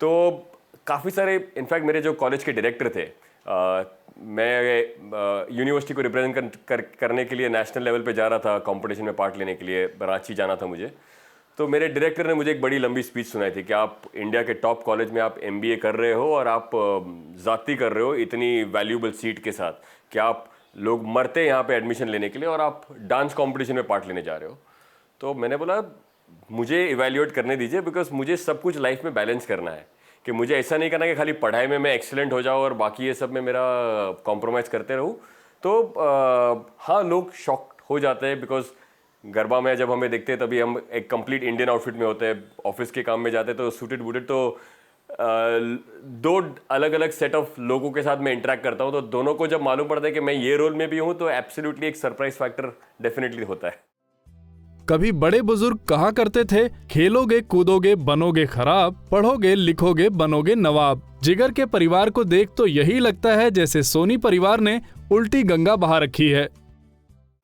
तो काफ़ी सारे इनफैक्ट मेरे जो कॉलेज के डायरेक्टर थे, मैं यूनिवर्सिटी को रिप्रेजेंट करने के लिए नेशनल लेवल पे जा रहा था, कंपटीशन में पार्ट लेने के लिए रांची जाना था मुझे, तो मेरे डायरेक्टर ने मुझे एक बड़ी लंबी स्पीच सुनाई थी कि आप इंडिया के टॉप कॉलेज में आप MBA कर रहे हो और आप ज़ाती कर रहे हो इतनी वैल्यूबल सीट के साथ कि आप लोग मरते हैं यहाँ पे एडमिशन लेने के लिए और आप डांस कंपटीशन में पार्ट लेने जा रहे हो। तो मैंने बोला मुझे इवैल्यूएट करने दीजिए, बिकॉज मुझे सब कुछ लाइफ में बैलेंस करना है, कि मुझे ऐसा नहीं करना कि खाली पढ़ाई में मैं एक्सीलेंट हो जाऊँ और बाकी ये सब में मेरा कॉम्प्रोमाइज़ करते रहूँ। तो हाँ, लोग शॉक हो जाते हैं, बिकॉज गरबा में जब हमें देखते हैं तभी हम एक कंप्लीट इंडियन आउटफिट में होते हैं, ऑफिस के काम में जाते हैं तो सूटेड बूटेड, तो दो अलग अलग सेट ऑफ लोगों के साथ मैं इंटरेक्ट करता हूँ, तो दोनों को जब मालूम पड़ता है कि मैं ये रोल में भी हूँ तो एब्सोल्युटली एक सरप्राइज फैक्टर डेफिनेटली होता है। कभी बड़े बुजुर्ग कहा करते थे, खेलोगे कूदोगे बनोगे खराब, पढ़ोगे लिखोगे बनोगे नवाब। जिगर के परिवार को देख तो यही लगता है जैसे सोनी परिवार ने उल्टी गंगा बहा रखी है।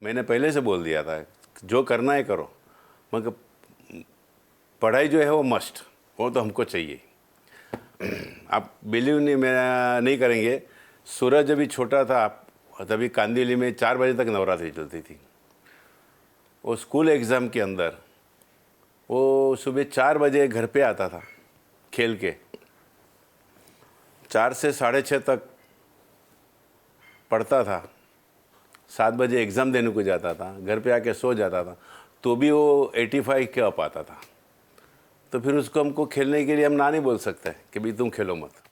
मैंने पहले से बोल दिया था, जो करना है करो, मगर पढ़ाई जो है वो मस्ट, वो तो हमको चाहिए। आप बिलीव नहीं करेंगे, सूरज जब भी छोटा था तभी कांदिवली में 4 बजे तक नवरात्रि चलती थी। वो स्कूल एग्ज़ाम के अंदर वो सुबह 4 बजे घर पे आता था खेल के, 4 से 6:30 तक पढ़ता था, 7 बजे एग्ज़ाम देने को जाता था, घर पे आके सो जाता था, तो भी वो 85 के अप आता था। तो फिर उसको हमको खेलने के लिए हम ना नहीं बोल सकते कि भाई तुम खेलो मत।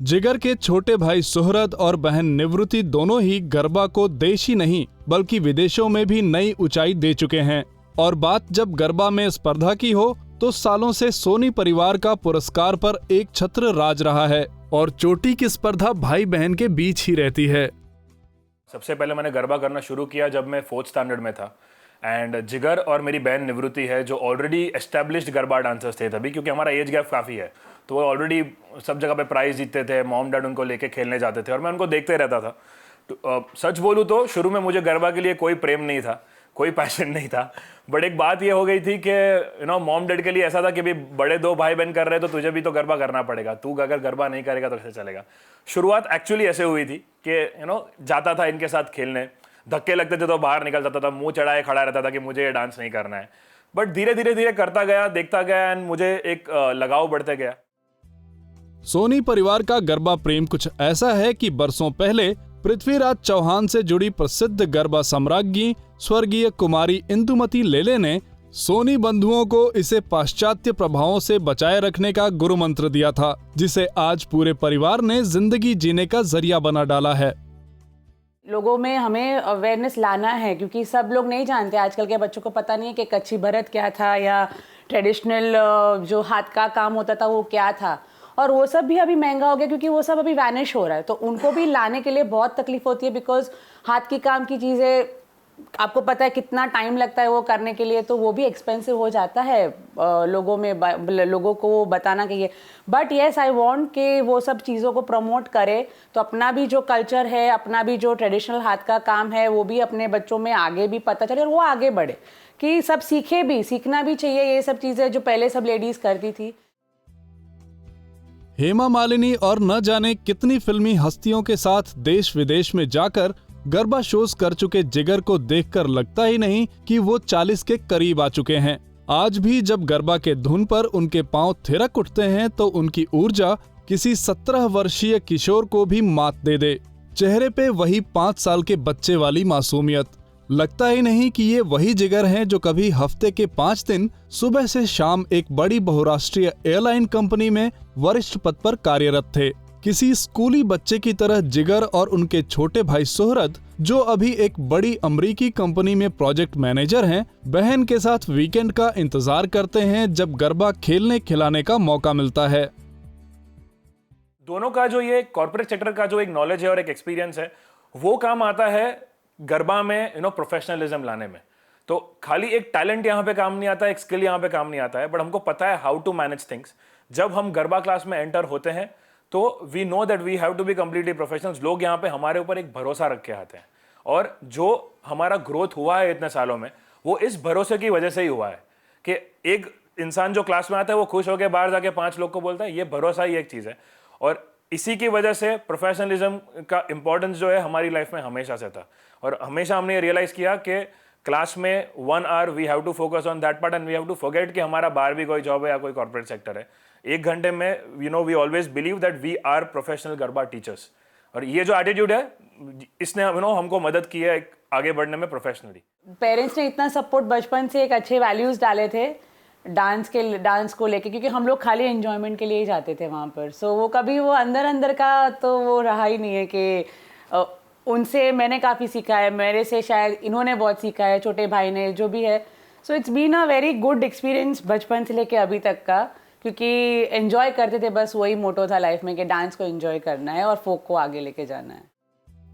जिगर के छोटे भाई सुहरद और बहन निवृत्ति दोनों ही गरबा को देश ही नहीं बल्कि विदेशों में भी नई ऊंचाई दे चुके हैं। और बात जब गरबा में स्पर्धा की हो तो सालों से सोनी परिवार का पुरस्कार पर एक छत्र राज रहा है और चोटी की स्पर्धा भाई बहन के बीच ही रहती है। सबसे पहले मैंने गरबा करना शुरू किया जब मैं 4th स्टैंडर्ड में था। एंड जिगर और मेरी बहन निवृत्ति है जो ऑलरेडी एस्टेब्लिश्ड गरबा डांसर्स थे तभी, क्योंकि हमारा एज गैप काफ़ी है, तो वो ऑलरेडी सब जगह पे प्राइज जीतते थे, मॉम डैड उनको लेके खेलने जाते थे और मैं उनको देखते रहता था। तो, सच बोलूँ तो शुरू में मुझे गरबा के लिए कोई प्रेम नहीं था, कोई पैशन नहीं था, बट एक बात ये हो गई थी कि मॉम डैड के लिए ऐसा था कि भाई बड़े 2 भाई बहन कर रहे हैं तो तुझे भी तो गरबा करना पड़ेगा, तू अगर गरबा नहीं करेगा तो कैसे चलेगा। शुरुआत एक्चुअली ऐसे हुई थी कि जाता था इनके साथ खेलने, धक्के लगते थे तो बाहर निकल जाता था, मुंह चढ़ाए खड़ा रहता था कि मुझे ये डांस नहीं करना है। बट धीरे धीरे करता गया, देखता गया एंड मुझे एक लगाव बढ़ते गया। सोनी परिवार का गरबा प्रेम कुछ ऐसा है कि बरसों पहले पृथ्वीराज चौहान से जुड़ी प्रसिद्ध गरबा सम्राज्ञी स्वर्गीय कुमारी इंदुमती लेले ने सोनी बंधुओं को इसे पाश्चात्य प्रभावों से बचाए रखने का गुरु मंत्र दिया था, जिसे आज पूरे परिवार ने जिंदगी जीने का जरिया बना डाला है। लोगों में हमें अवेयरनेस लाना है, क्योंकि सब लोग नहीं जानते, आजकल के बच्चों को पता नहीं है कि कच्ची भरत क्या था या ट्रेडिशनल जो हाथ का काम होता था वो क्या था। और वो सब भी अभी महंगा हो गया क्योंकि वो सब अभी वैनिश हो रहा है, तो उनको भी लाने के लिए बहुत तकलीफ होती है, बिकॉज हाथ की काम की चीज़ें आपको पता है कितना टाइम लगता है वो करने के लिए, तो वो भी एक्सपेंसिव हो जाता है लोगों को वो बताना चाहिए। बट येस आई वांट कि वो सब चीज़ों को प्रमोट करे, तो अपना भी जो कल्चर है, अपना भी जो ट्रेडिशनल हाथ का काम है वो भी अपने बच्चों में आगे भी पता चले और वो आगे बढ़े, कि सब सीखे भी, सीखना भी चाहिए ये सब चीज़ें जो पहले सब लेडीज़ करती थी। हेमा मालिनी और न जाने कितनी फिल्मी हस्तियों के साथ देश विदेश में जाकर गरबा शोज कर चुके जिगर को देखकर लगता ही नहीं कि वो 40 के करीब आ चुके हैं। आज भी जब गरबा के धुन पर उनके पांव थिरक उठते हैं तो उनकी ऊर्जा किसी 17 वर्षीय किशोर को भी मात दे दे। चेहरे पे वही 5 साल के बच्चे वाली मासूमियत, लगता ही नहीं कि ये वही जिगर हैं जो कभी हफ्ते के 5 दिन सुबह से शाम एक बड़ी बहुराष्ट्रीय एयरलाइन कंपनी में वरिष्ठ पद पर कार्यरत थे। किसी स्कूली बच्चे की तरह जिगर और उनके छोटे भाई सुहरद, जो अभी एक बड़ी अमेरिकी कंपनी में प्रोजेक्ट मैनेजर हैं, बहन के साथ वीकेंड का इंतजार करते हैं जब गरबा खेलने खिलाने का मौका मिलता है। दोनों का जो ये कॉर्पोरेट सेक्टर का जो एक नॉलेज है और एक एक्सपीरियंस है, वो काम आता है गरबा में प्रोफेशनलिज्म लाने में। तो खाली एक टैलेंट यहाँ पे काम नहीं आता, एक स्किल यहाँ पे काम नहीं आता है, बट हमको पता है हाउ टू मैनेज थिंग्स। जब हम गरबा क्लास में एंटर होते हैं तो we know that we have to be completely professionals. लोग यहाँ पे हमारे ऊपर एक भरोसा रख के आते हैं, और जो हमारा ग्रोथ हुआ है इतने सालों में वो इस भरोसे की वजह से ही हुआ है कि एक इंसान जो क्लास में आता है वो खुश होकर बाहर जाके 5 लोग को बोलता है, ये भरोसा ही एक चीज़ है। और इसी की वजह से प्रोफेशनलिज्म का इंपॉर्टेंस जो है हमारी लाइफ में हमेशा से था, और हमेशा हमने रियलाइज किया कि क्लास में 1 hour we have to focus on that part and we have to forget कि हमारा बाहर भी कोई जॉब है या कोई कॉर्पोरेट सेक्टर है। 1 घंटे में we always believe that we are professional garba teachers, और ये जो एटीट्यूड है इसने हमको मदद की है आगे बढ़ने में प्रोफेशनली। पेरेंट्स ने इतना सपोर्ट बचपन से एक अच्छे वैल्यूज डाले थे डांस को लेके, क्योंकि हम लोग खाली एंजॉयमेंट के लिए ही जाते थे वहाँ पर। सो वो कभी वो अंदर का तो वो रहा ही नहीं है कि उनसे मैंने काफ़ी सीखा है, मेरे से शायद इन्होंने बहुत सीखा है, छोटे भाई ने जो भी है। So it's been a very good experience बचपन से लेके अभी तक का, क्योंकि एंजॉय करते थे, बस वही मोटो था लाइफ में कि डांस को एंजॉय करना है और फोक को आगे लेके जाना है।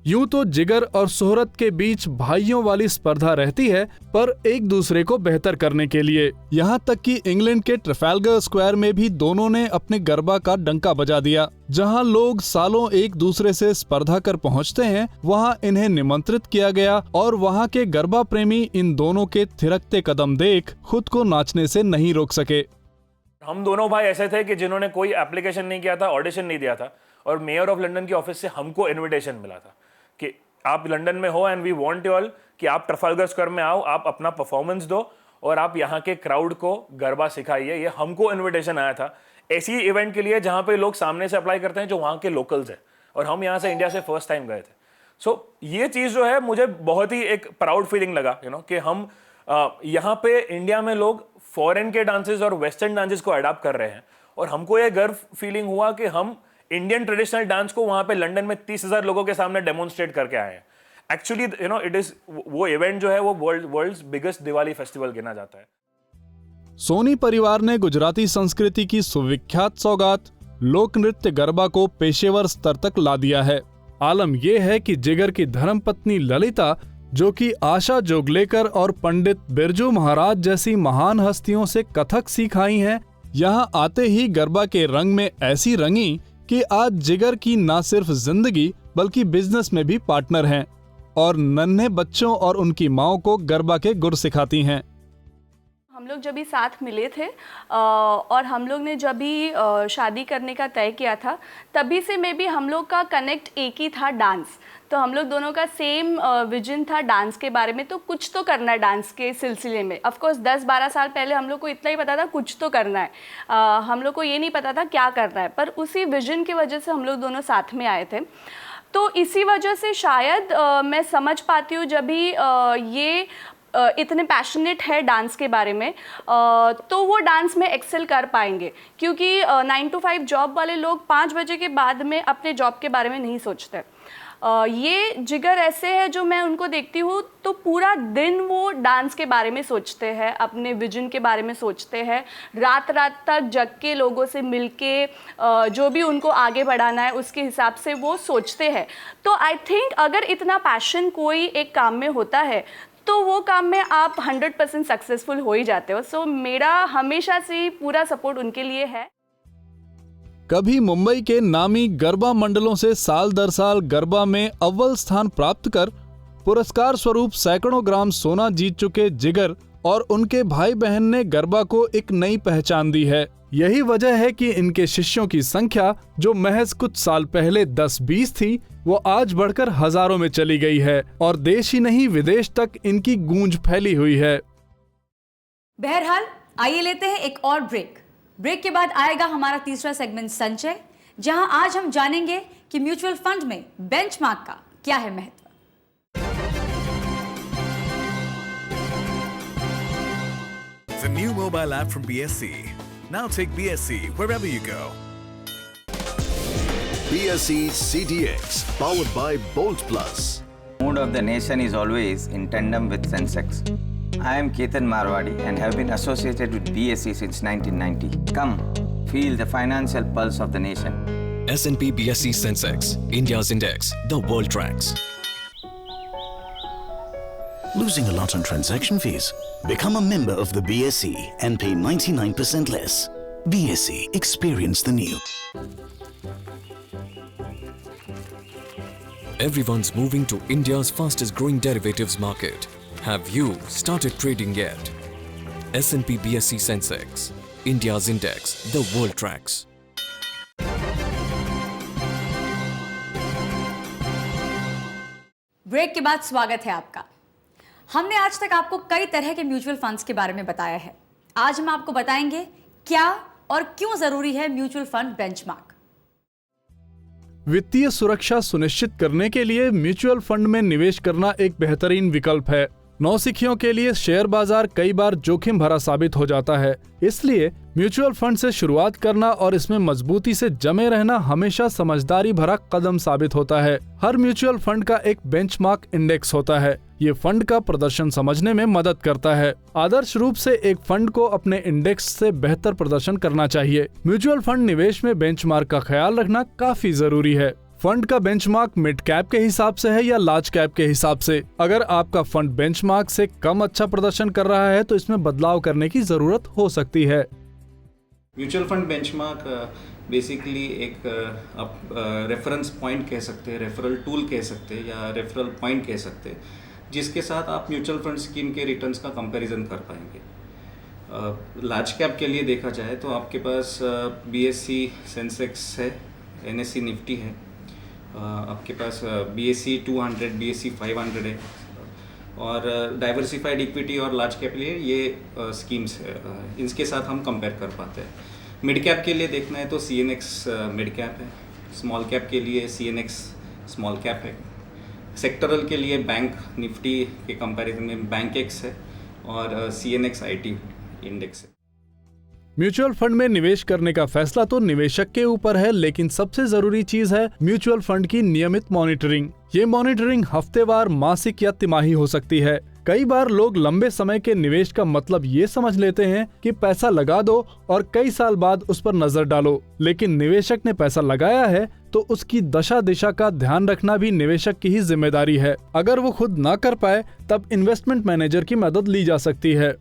यूं तो जिगर और शोहरत के बीच भाइयों वाली स्पर्धा रहती है, पर एक दूसरे को बेहतर करने के लिए। यहाँ तक कि इंग्लैंड के ट्रफाल्गर स्क्वायर में भी दोनों ने अपने गरबा का डंका बजा दिया। जहाँ लोग सालों एक दूसरे से स्पर्धा कर पहुँचते हैं, वहाँ इन्हें निमंत्रित किया गया और वहाँ के गरबा प्रेमी इन दोनों के थिरकते कदम देख खुद को नाचने से नहीं रोक सके। हम दोनों भाई ऐसे थे कि जिन्होंने कोई एप्लीकेशन नहीं किया था, ऑडिशन नहीं दिया था, और मेयर ऑफ लंदन के ऑफिस से हमको इनविटेशन मिला था कि आप लंदन में हो and we want you all कि आप ट्रफाल्गर स्क्वायर में आओ, आप अपना परफॉर्मेंस दो और आप यहाँ के क्राउड को गरबा सिखाइए। ये हमको इनविटेशन आया था ऐसी इवेंट के लिए जहाँ पे लोग सामने से अप्लाई करते हैं जो वहाँ के लोकल्स है, और हम यहाँ से इंडिया से फर्स्ट टाइम गए थे। सो ये चीज़ जो है मुझे बहुत ही एक प्राउड फीलिंग लगा, कि हम यहाँ पे इंडिया में लोग फॉरेन के डांसेस और वेस्टर्न डांसेस को अडॉप्ट कर रहे हैं, और हमको ये गर्व फीलिंग हुआ कि हम इंडियन ट्रेडिशनल डांस को वहाँ पे लंदन में 30,000 लोगों के सामने डेमोन्स्ट्रेट करके आए हैं। एक्चुअली इट इज वो इवेंट जो है वो वर्ल्ड्स बिगेस्ट दिवाली फेस्टिवल गिना जाता है। सोनी परिवार ने गुजराती संस्कृति की सुविख्यात सौगात लोक नृत्य गरबा को पेशेवर स्तर तक ला दिया है। आलम यह है कि जिगर की धर्मपत्नी ललिता, जो कि आशा जोगलेकर और पंडित बिरजू महाराज जैसी महान हस्तियों से कथक सीख आई हैं, यहाँ आते ही गरबा के रंग में ऐसी रंगी कि आज जिगर की न सिर्फ जिंदगी बल्कि बिजनेस में भी पार्टनर हैं और नन्हे बच्चों और उनकी माओ को गरबा के गुर सिखाती हैं। हम लोग जब भी साथ मिले थे और हम लोग ने जब भी शादी करने का तय किया था, तभी से मे भी हम लोग का कनेक्ट एक ही था, डांस। तो हम लोग दोनों का सेम विजन था डांस के बारे में, तो कुछ तो करना है डांस के सिलसिले में। ऑफ कोर्स 10-12 साल पहले हम लोग को इतना ही पता था कुछ तो करना है, हम लोग को ये नहीं पता था क्या करना है, पर उसी विजन की वजह से हम लोग दोनों साथ में आए थे। तो इसी वजह से शायद मैं समझ पाती हूँ जब भी ये इतने पैशनेट है डांस के बारे में, तो वो डांस में एक्सेल कर पाएंगे, क्योंकि 9 to 5 जॉब वाले लोग 5 बजे के बाद में अपने जॉब के बारे में नहीं सोचते। ये जिगर ऐसे है जो मैं उनको देखती हूँ तो पूरा दिन वो डांस के बारे में सोचते हैं, अपने विजन के बारे में सोचते हैं, रात रात तक जग के लोगों से मिलके जो भी उनको आगे बढ़ाना है उसके हिसाब से वो सोचते हैं। तो आई थिंक अगर इतना पैशन कोई एक काम में होता है तो वो काम में आप 100% सक्सेसफुल हो ही जाते हो। सो मेरा हमेशा से पूरा सपोर्ट उनके लिए है। कभी मुंबई के नामी गरबा मंडलों से साल दर साल गरबा में अव्वल स्थान प्राप्त कर पुरस्कार स्वरूप सैकड़ों ग्राम सोना जीत चुके जिगर और उनके भाई बहन ने गरबा को एक नई पहचान दी है। यही वजह है कि इनके शिष्यों की संख्या जो महज कुछ साल पहले 10-20 थी, वो आज बढ़कर हजारों में चली गई है और देश ही नहीं विदेश तक इनकी गूंज फैली हुई है। बहरहाल आइए लेते हैं एक और ब्रेक। ब्रेक के बाद आएगा हमारा तीसरा सेगमेंट संचय, जहां आज हम जानेंगे कि म्यूचुअल फंड में बेंचमार्क का क्या है महत्व। The new mobile app from BSE. Now take BSE wherever you go. BSE CDX, powered by Bolt Plus. Mood of the nation is always in tandem with Sensex. I am Ketan Marwadi and have been associated with BSE since 1990. Come, feel the financial pulse of the nation. S&P BSE Sensex, India's index, the world tracks. Losing a lot on transaction fees? Become a member of the BSE and pay 99% less. BSE, experience the new. Everyone's moving to India's fastest growing derivatives market. Have you started trading yet? S&P BSE Sensex, India's index, the world tracks. Break के बाद स्वागत है आपका। हमने आज तक आपको कई तरह के म्यूचुअल फंड्स के बारे में बताया है। आज हम आपको बताएंगे क्या और क्यों जरूरी है म्यूचुअल फंड बेंचमार्क। वित्तीय सुरक्षा सुनिश्चित करने के लिए म्यूचुअल फंड में निवेश करना एक बेहतरीन विकल्प है। नौसिखियों के लिए शेयर बाजार कई बार जोखिम भरा साबित हो जाता है, इसलिए म्यूचुअल फंड से शुरुआत करना और इसमें मजबूती से जमे रहना हमेशा समझदारी भरा कदम साबित होता है। हर म्यूचुअल फंड का एक बेंचमार्क इंडेक्स होता है। ये फंड का प्रदर्शन समझने में मदद करता है। आदर्श रूप से एक फंड को अपने इंडेक्स से बेहतर प्रदर्शन करना चाहिए। म्यूचुअल फंड निवेश में बेंचमार्क का ख्याल रखना काफी जरूरी है। फंड का बेंचमार्क मिड कैप के हिसाब से है या लार्ज कैप के हिसाब से? अगर आपका फंड बेंचमार्क से कम अच्छा प्रदर्शन कर रहा है तो इसमें बदलाव करने की जरूरत हो सकती है। म्यूचुअल फंड बेंचमार्क बेसिकली एक आप रेफरेंस पॉइंट कह सकते हैं, रेफरल टूल कह सकते हैं या रेफरल पॉइंट कह सकते हैं, जिसके साथ आप म्यूचुअल फंड स्कीम के रिटर्न्स का कंपैरिजन कर पाएंगे। लार्ज कैप के लिए देखा जाए तो आपके पास BSE सेंसेक्स है, NSE निफ्टी है, आपके पास BSE 200, BSE 500 है, और डाइवर्सिफाइड इक्विटी और लार्ज कैप के लिए ये स्कीम्स है, इनके साथ हम कंपेयर कर पाते हैं। मिड कैप के लिए देखना है तो CNX मिड कैप है, स्मॉल कैप के लिए CNX स्मॉल कैप है, सेक्टरल के लिए बैंक निफ्टी के कंपैरिजन में बैंक एक्स है और CNX IT इंडेक्स है। म्यूचुअल फंड में निवेश करने का फैसला तो निवेशक के ऊपर है, लेकिन सबसे जरूरी चीज है म्यूचुअल फंड की नियमित मॉनिटरिंग। ये मॉनिटरिंग हफ्तेवार, मासिक या तिमाही हो सकती है। कई बार लोग लंबे समय के निवेश का मतलब ये समझ लेते हैं कि पैसा लगा दो और कई साल बाद उस पर नजर डालो, लेकिन निवेशक ने पैसा लगाया है तो उसकी दशा दिशा का ध्यान रखना भी निवेशक की ही जिम्मेदारी है। अगर वो खुद ना कर पाए तब इन्वेस्टमेंट मैनेजर की मदद ली जा सकती है।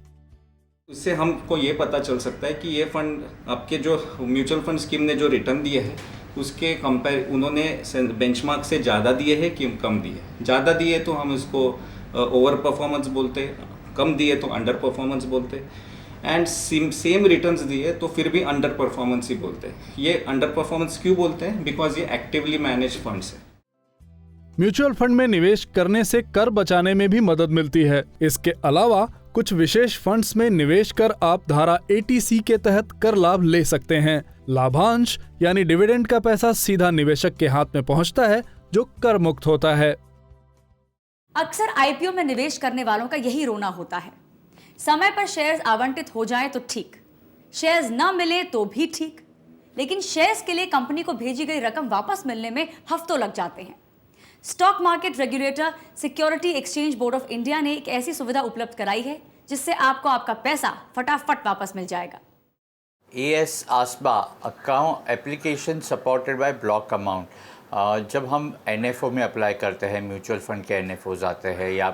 इससे हमको ये पता चल सकता है कि ये फंड आपके जो म्यूचुअल फंड स्कीम ने जो रिटर्न दिए है उसके कंपेयर उन्होंने बेंचमार्क से ज़्यादा दिए है कि कम दिए। ज़्यादा दिए तो हम इसको ओवर परफॉर्मेंस बोलते, कम दिए तो अंडर परफॉर्मेंस बोलते, एंड सेम रिटर्न्स दिए तो फिर भी अंडर परफॉर्मेंस ही बोलते हैं। ये अंडर परफॉर्मेंस क्यों बोलते हैं? बिकॉज ये एक्टिवली मैनेज फंड्स है। म्यूचुअल फंड में निवेश करने से कर बचाने में भी मदद मिलती है। इसके अलावा कुछ विशेष फंड्स में निवेश कर आप धारा 80C के तहत कर लाभ ले सकते हैं। लाभांश यानी डिविडेंड का पैसा सीधा निवेशक के हाथ में पहुंचता है, जो कर मुक्त होता है। अक्सर IPO में निवेश करने वालों का यही रोना होता है, समय पर शेयर्स आवंटित हो जाएं तो ठीक, शेयर्स न मिले तो भी ठीक, लेकिन शेयर्स के लिए कंपनी को भेजी गई रकम वापस मिलने में हफ्तों लग जाते हैं। Stock market regulator security exchange board of India ने एक ऐसी सुविधा उपलब्ध कराई है जिससे आपको आपका पैसा फटाफट वापस मिल जाएगा। AS ASBA account application supported by block amount. जब हम NFO में अप्लाई करते हैं, म्यूचुअल फंड के NFOs आते हैं या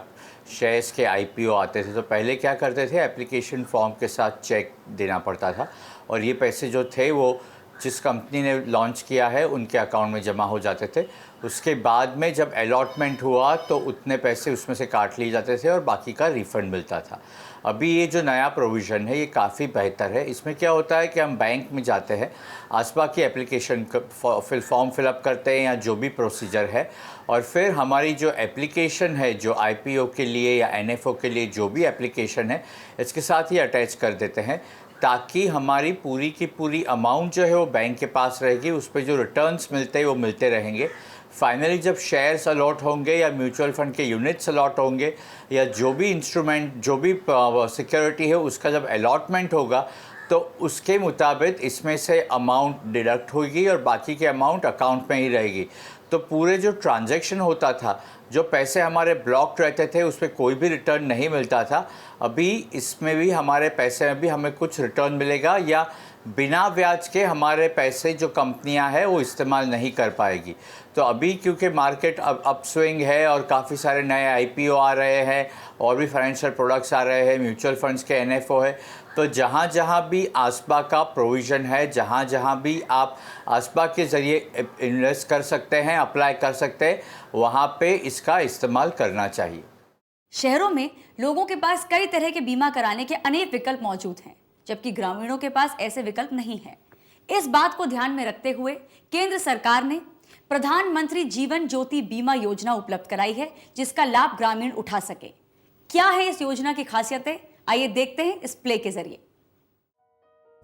शेयर्स के IPO आते थे, तो पहले क्या करते थे, एप्लीकेशन फॉर्म के साथ चेक देना पड़ता था और ये पैसे जो थे वो जिस कंपनी ने लॉन्च किया है उनके अकाउंट में जमा हो जाते थे। उसके बाद में जब अलॉटमेंट हुआ तो उतने पैसे उसमें से काट लिए जाते थे और बाकी का रिफ़ंड मिलता था। अभी ये जो नया प्रोविज़न है ये काफ़ी बेहतर है। इसमें क्या होता है कि हम बैंक में जाते हैं, आसपा की एप्लीकेशन फॉर्म फिलअप करते हैं या जो भी प्रोसीजर है, और फिर हमारी जो एप्लीकेशन है, जो IPO के लिए या NFO के लिए जो भी एप्लीकेशन है, इसके साथ ही अटैच कर देते हैं, ताकि हमारी पूरी की पूरी अमाउंट जो है वो बैंक के पास रहेगी। उस पर जो रिटर्न्स मिलते हैं वो मिलते रहेंगे। फाइनली जब शेयर्स अलॉट होंगे या म्यूचुअल फंड के यूनिट्स अलॉट होंगे या जो भी इंस्ट्रूमेंट, जो भी सिक्योरिटी है, उसका जब अलॉटमेंट होगा तो उसके मुताबिक इसमें से अमाउंट डिडक्ट होगी और बाकी के अमाउंट अकाउंट में ही रहेगी। तो पूरे जो ट्रांजैक्शन होता था, जो पैसे हमारे ब्लॉक रहते थे, उस पर कोई भी रिटर्न नहीं मिलता था। अभी इसमें भी हमारे पैसे में भी हमें कुछ रिटर्न मिलेगा या बिना ब्याज के हमारे पैसे जो कंपनियां हैं वो इस्तेमाल नहीं कर पाएगी। तो अभी क्योंकि मार्केट अब अपस्विंग है और काफ़ी सारे नए IPO आ रहे हैं और भी फाइनेंशियल प्रोडक्ट्स आ रहे हैं, म्यूचुअल फंड्स के NFO है, तो जहाँ जहाँ भी आसपा का प्रोविज़न है, जहाँ जहाँ भी आप आसपा के ज़रिए इन्वेस्ट कर सकते हैं, अप्लाई कर सकते हैं, वहाँ पे इसका इस्तेमाल करना चाहिए। शहरों में लोगों के पास कई तरह के बीमा कराने के अनेक विकल्प मौजूद हैं, जबकि ग्रामीणों के पास ऐसे विकल्प नहीं हैं। इस बात को ध्यान में रखते हुए केंद्र सरकार ने प्रधानमंत्री जीवन ज्योति बीमा योजना उपलब्ध कराई है, जिसका लाभ ग्रामीण उठा सके। क्या है इस योजना की खासियतें, आइए देखते हैं इस प्ले के जरिए।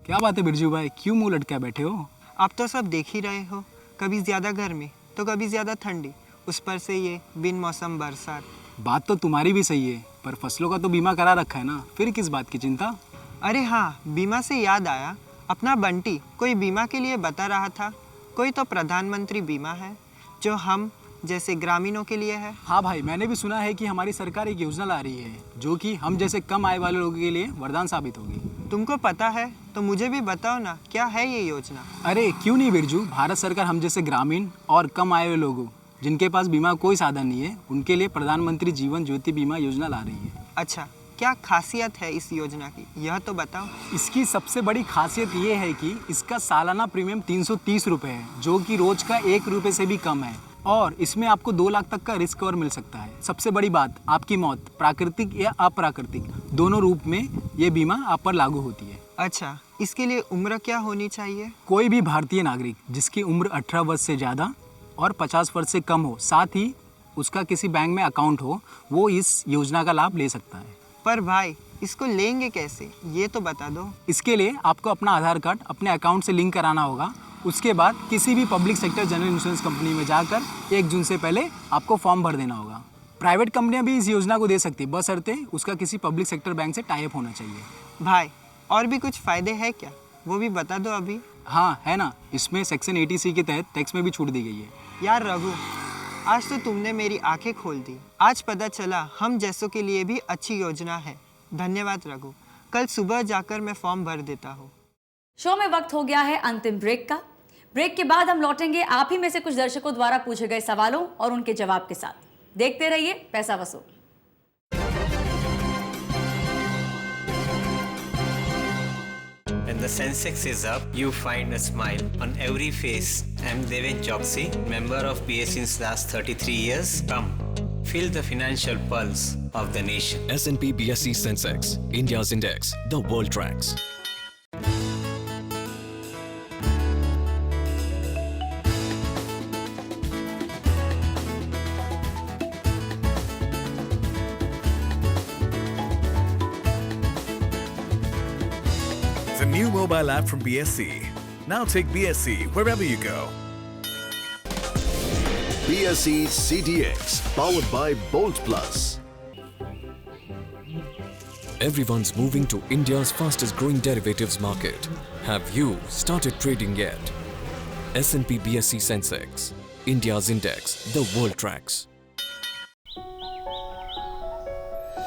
क्या बात है बिरजू भाई, क्यों मुंह लटका बैठे हो? आप तो सब देख ही रहे हो, कभी ज्यादा गर्मी तो कभी ज्यादा ठंडी, उस पर से ये बिन मौसम बरसात। बात तो तुम्हारी भी सही है, पर फसलों का तो बीमा करा रखा है ना, फिर किस बात की चिंता? अरे हाँ, बीमा से याद आया, अपना बंटी कोई बीमा के लिए बता रहा था, कोई तो प्रधानमंत्री बीमा है जो हम जैसे ग्रामीणों के लिए है। हाँ भाई, मैंने भी सुना है कि हमारी सरकार एक योजना ला रही है जो कि हम जैसे कम आय वाले लोगों के लिए वरदान साबित होगी। तुमको पता है तो मुझे भी बताओ ना, क्या है ये योजना? अरे क्यों नहीं बिरजू, भारत सरकार हम जैसे ग्रामीण और कम आय हुए लोगों जिनके पास बीमा कोई साधन नहीं है उनके लिए प्रधानमंत्री जीवन ज्योति बीमा योजना ला रही है। अच्छा, क्या खासियत है इस योजना की, यह तो बताओ। इसकी सबसे बड़ी खासियत ये है कि इसका सालाना प्रीमियम 330 रुपये है, जो कि रोज का 1 रुपये से भी कम है, और इसमें आपको 2 लाख तक का रिस्क कवर मिल सकता है। सबसे बड़ी बात, आपकी मौत प्राकृतिक या अप्राकृतिक दोनों रूप में ये बीमा आप पर लागू होती है। अच्छा, इसके लिए उम्र क्या होनी चाहिए? कोई भी भारतीय नागरिक जिसकी उम्र 18 वर्ष से ज़्यादा और 50 वर्ष से कम हो, साथ ही उसका किसी बैंक में अकाउंट हो, वो इस योजना का लाभ ले सकता है। पर भाई, इसको लेंगे कैसे, ये तो बता दो। इसके लिए आपको अपना आधार कार्ड अपने अकाउंट से लिंक कराना होगा। उसके बाद किसी भी public sector general insurance company में जाकर 1 जून से पहले आपको फॉर्म भर देना होगा। प्राइवेट कंपनियां भी इस योजना को दे सकती है, बशर्ते उसका किसी पब्लिक सेक्टर बैंक से टाई अप होना चाहिए। भाई, और भी कुछ फ़ायदे हैं क्या, वो भी बता दो अभी। हाँ है ना, इसमें सेक्शन 80C के तहत टैक्स में भी छूट दी गई है। यार रघु, आज तो तुमने मेरी आंखें खोल दी। आज पता चला हम जैसों के लिए भी अच्छी योजना है। धन्यवाद रघु, कल सुबह जाकर मैं फॉर्म भर देता हूँ। शो में वक्त हो गया है अंतिम ब्रेक का। ब्रेक के बाद हम लौटेंगे आप ही में से कुछ दर्शकों द्वारा पूछे गए सवालों और उनके जवाब के साथ। देखते रहिए पैसा वसूल। When the Sensex is up, you find a smile on every face. I'm Deven Choksi, member of BSE since last 33 years. Come, feel the financial pulse of the nation. S&P BSE Sensex, India's index, the world tracks. The new mobile app from BSE. Now take BSE wherever you go. BSE CDX, powered by Bolt Plus. Everyone's moving to India's fastest growing derivatives market. Have you started trading yet? S&P BSE Sensex, India's index, the world tracks.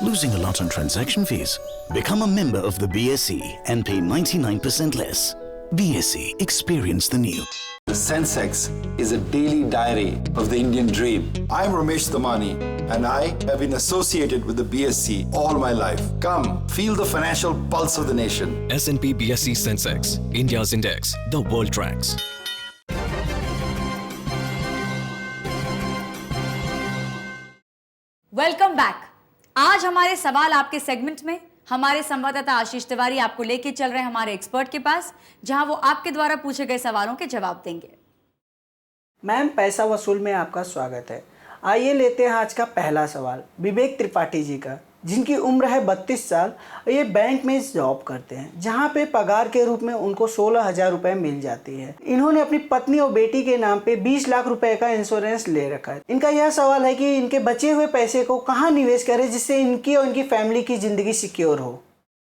Losing a lot on transaction fees? Become a member of the BSE and pay 99% less. BSE, experience the new. The Sensex is a daily diary of the Indian dream. I'm Ramesh Damani and I have been associated with the BSE all my life. Come, feel the financial pulse of the nation. S&P BSE Sensex, India's index, the world tracks. Welcome back. आज हमारे सवाल आपके segment में हमारे संवाददाता आशीष तिवारी आपको लेके चल रहे हैं हमारे एक्सपर्ट के पास, जहां वो आपके द्वारा पूछे गए सवालों के जवाब देंगे। मैम, पैसा वसूल में आपका स्वागत है। आइए लेते हैं आज का पहला सवाल विवेक त्रिपाठी जी का, जिनकी उम्र है 32 साल। ये बैंक में जॉब करते हैं, जहां पे पगार के रूप में उनको 16,000 रुपये मिल जाती है। इन्होंने अपनी पत्नी और बेटी के नाम पे 20 लाख रुपए का इंश्योरेंस ले रखा है। इनका यह सवाल है कि इनके बचे हुए पैसे को कहाँ निवेश करें जिससे इनकी और इनकी फैमिली की ज़िंदगी सिक्योर हो।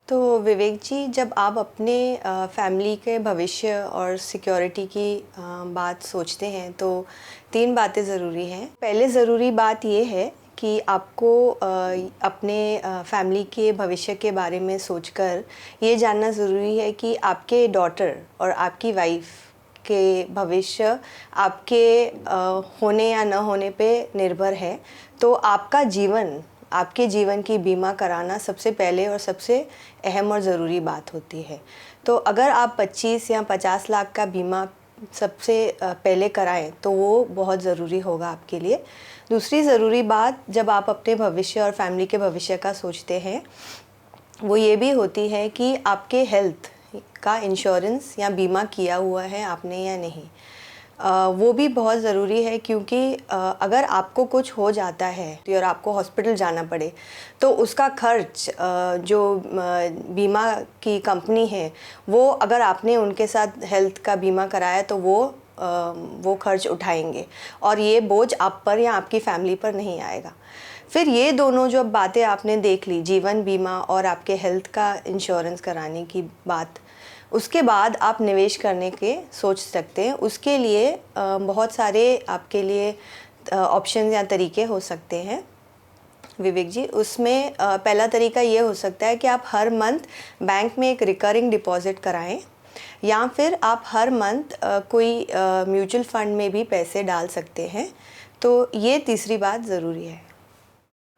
तो विवेक जी, जब आप अपने फैमिली के भविष्य और सिक्योरिटी की बात सोचते हैं तो 3 बातें ज़रूरी हैं। पहले ज़रूरी बात ये है कि आपको अपने फैमिली के भविष्य के बारे में सोचकर ये जानना ज़रूरी है कि आपके डॉटर और आपकी वाइफ के भविष्य आपके होने या न होने पे निर्भर है। तो आपके जीवन की बीमा कराना सबसे पहले और सबसे अहम और ज़रूरी बात होती है। तो अगर आप 25 या 50 लाख का बीमा सबसे पहले कराएं तो वो बहुत ज़रूरी होगा आपके लिए। दूसरी ज़रूरी बात जब आप अपने भविष्य और फैमिली के भविष्य का सोचते हैं वो ये भी होती है कि आपके हेल्थ का इंश्योरेंस या बीमा किया हुआ है आपने या नहीं। वो भी बहुत ज़रूरी है, क्योंकि अगर आपको कुछ हो जाता है और आपको हॉस्पिटल जाना पड़े तो उसका खर्च जो बीमा की कंपनी है वो, अगर आपने उनके साथ हेल्थ का बीमा कराया तो वो खर्च उठाएंगे और ये बोझ आप पर या आपकी फैमिली पर नहीं आएगा। फिर ये दोनों जो बातें आपने देख ली, जीवन बीमा और आपके हेल्थ का इंश्योरेंस कराने की बात, उसके बाद आप निवेश करने के सोच सकते हैं। उसके लिए बहुत सारे आपके लिए ऑप्शन या तरीके हो सकते हैं। विवेक जी, उसमें पहला तरीका ये हो सकता है कि आप हर मंथ बैंक में एक रिकरिंग डिपॉजिट कराएं, या फिर आप हर मंथ कोई म्यूचुअल फंड में भी पैसे डाल सकते हैं। तो ये तीसरी बात ज़रूरी है।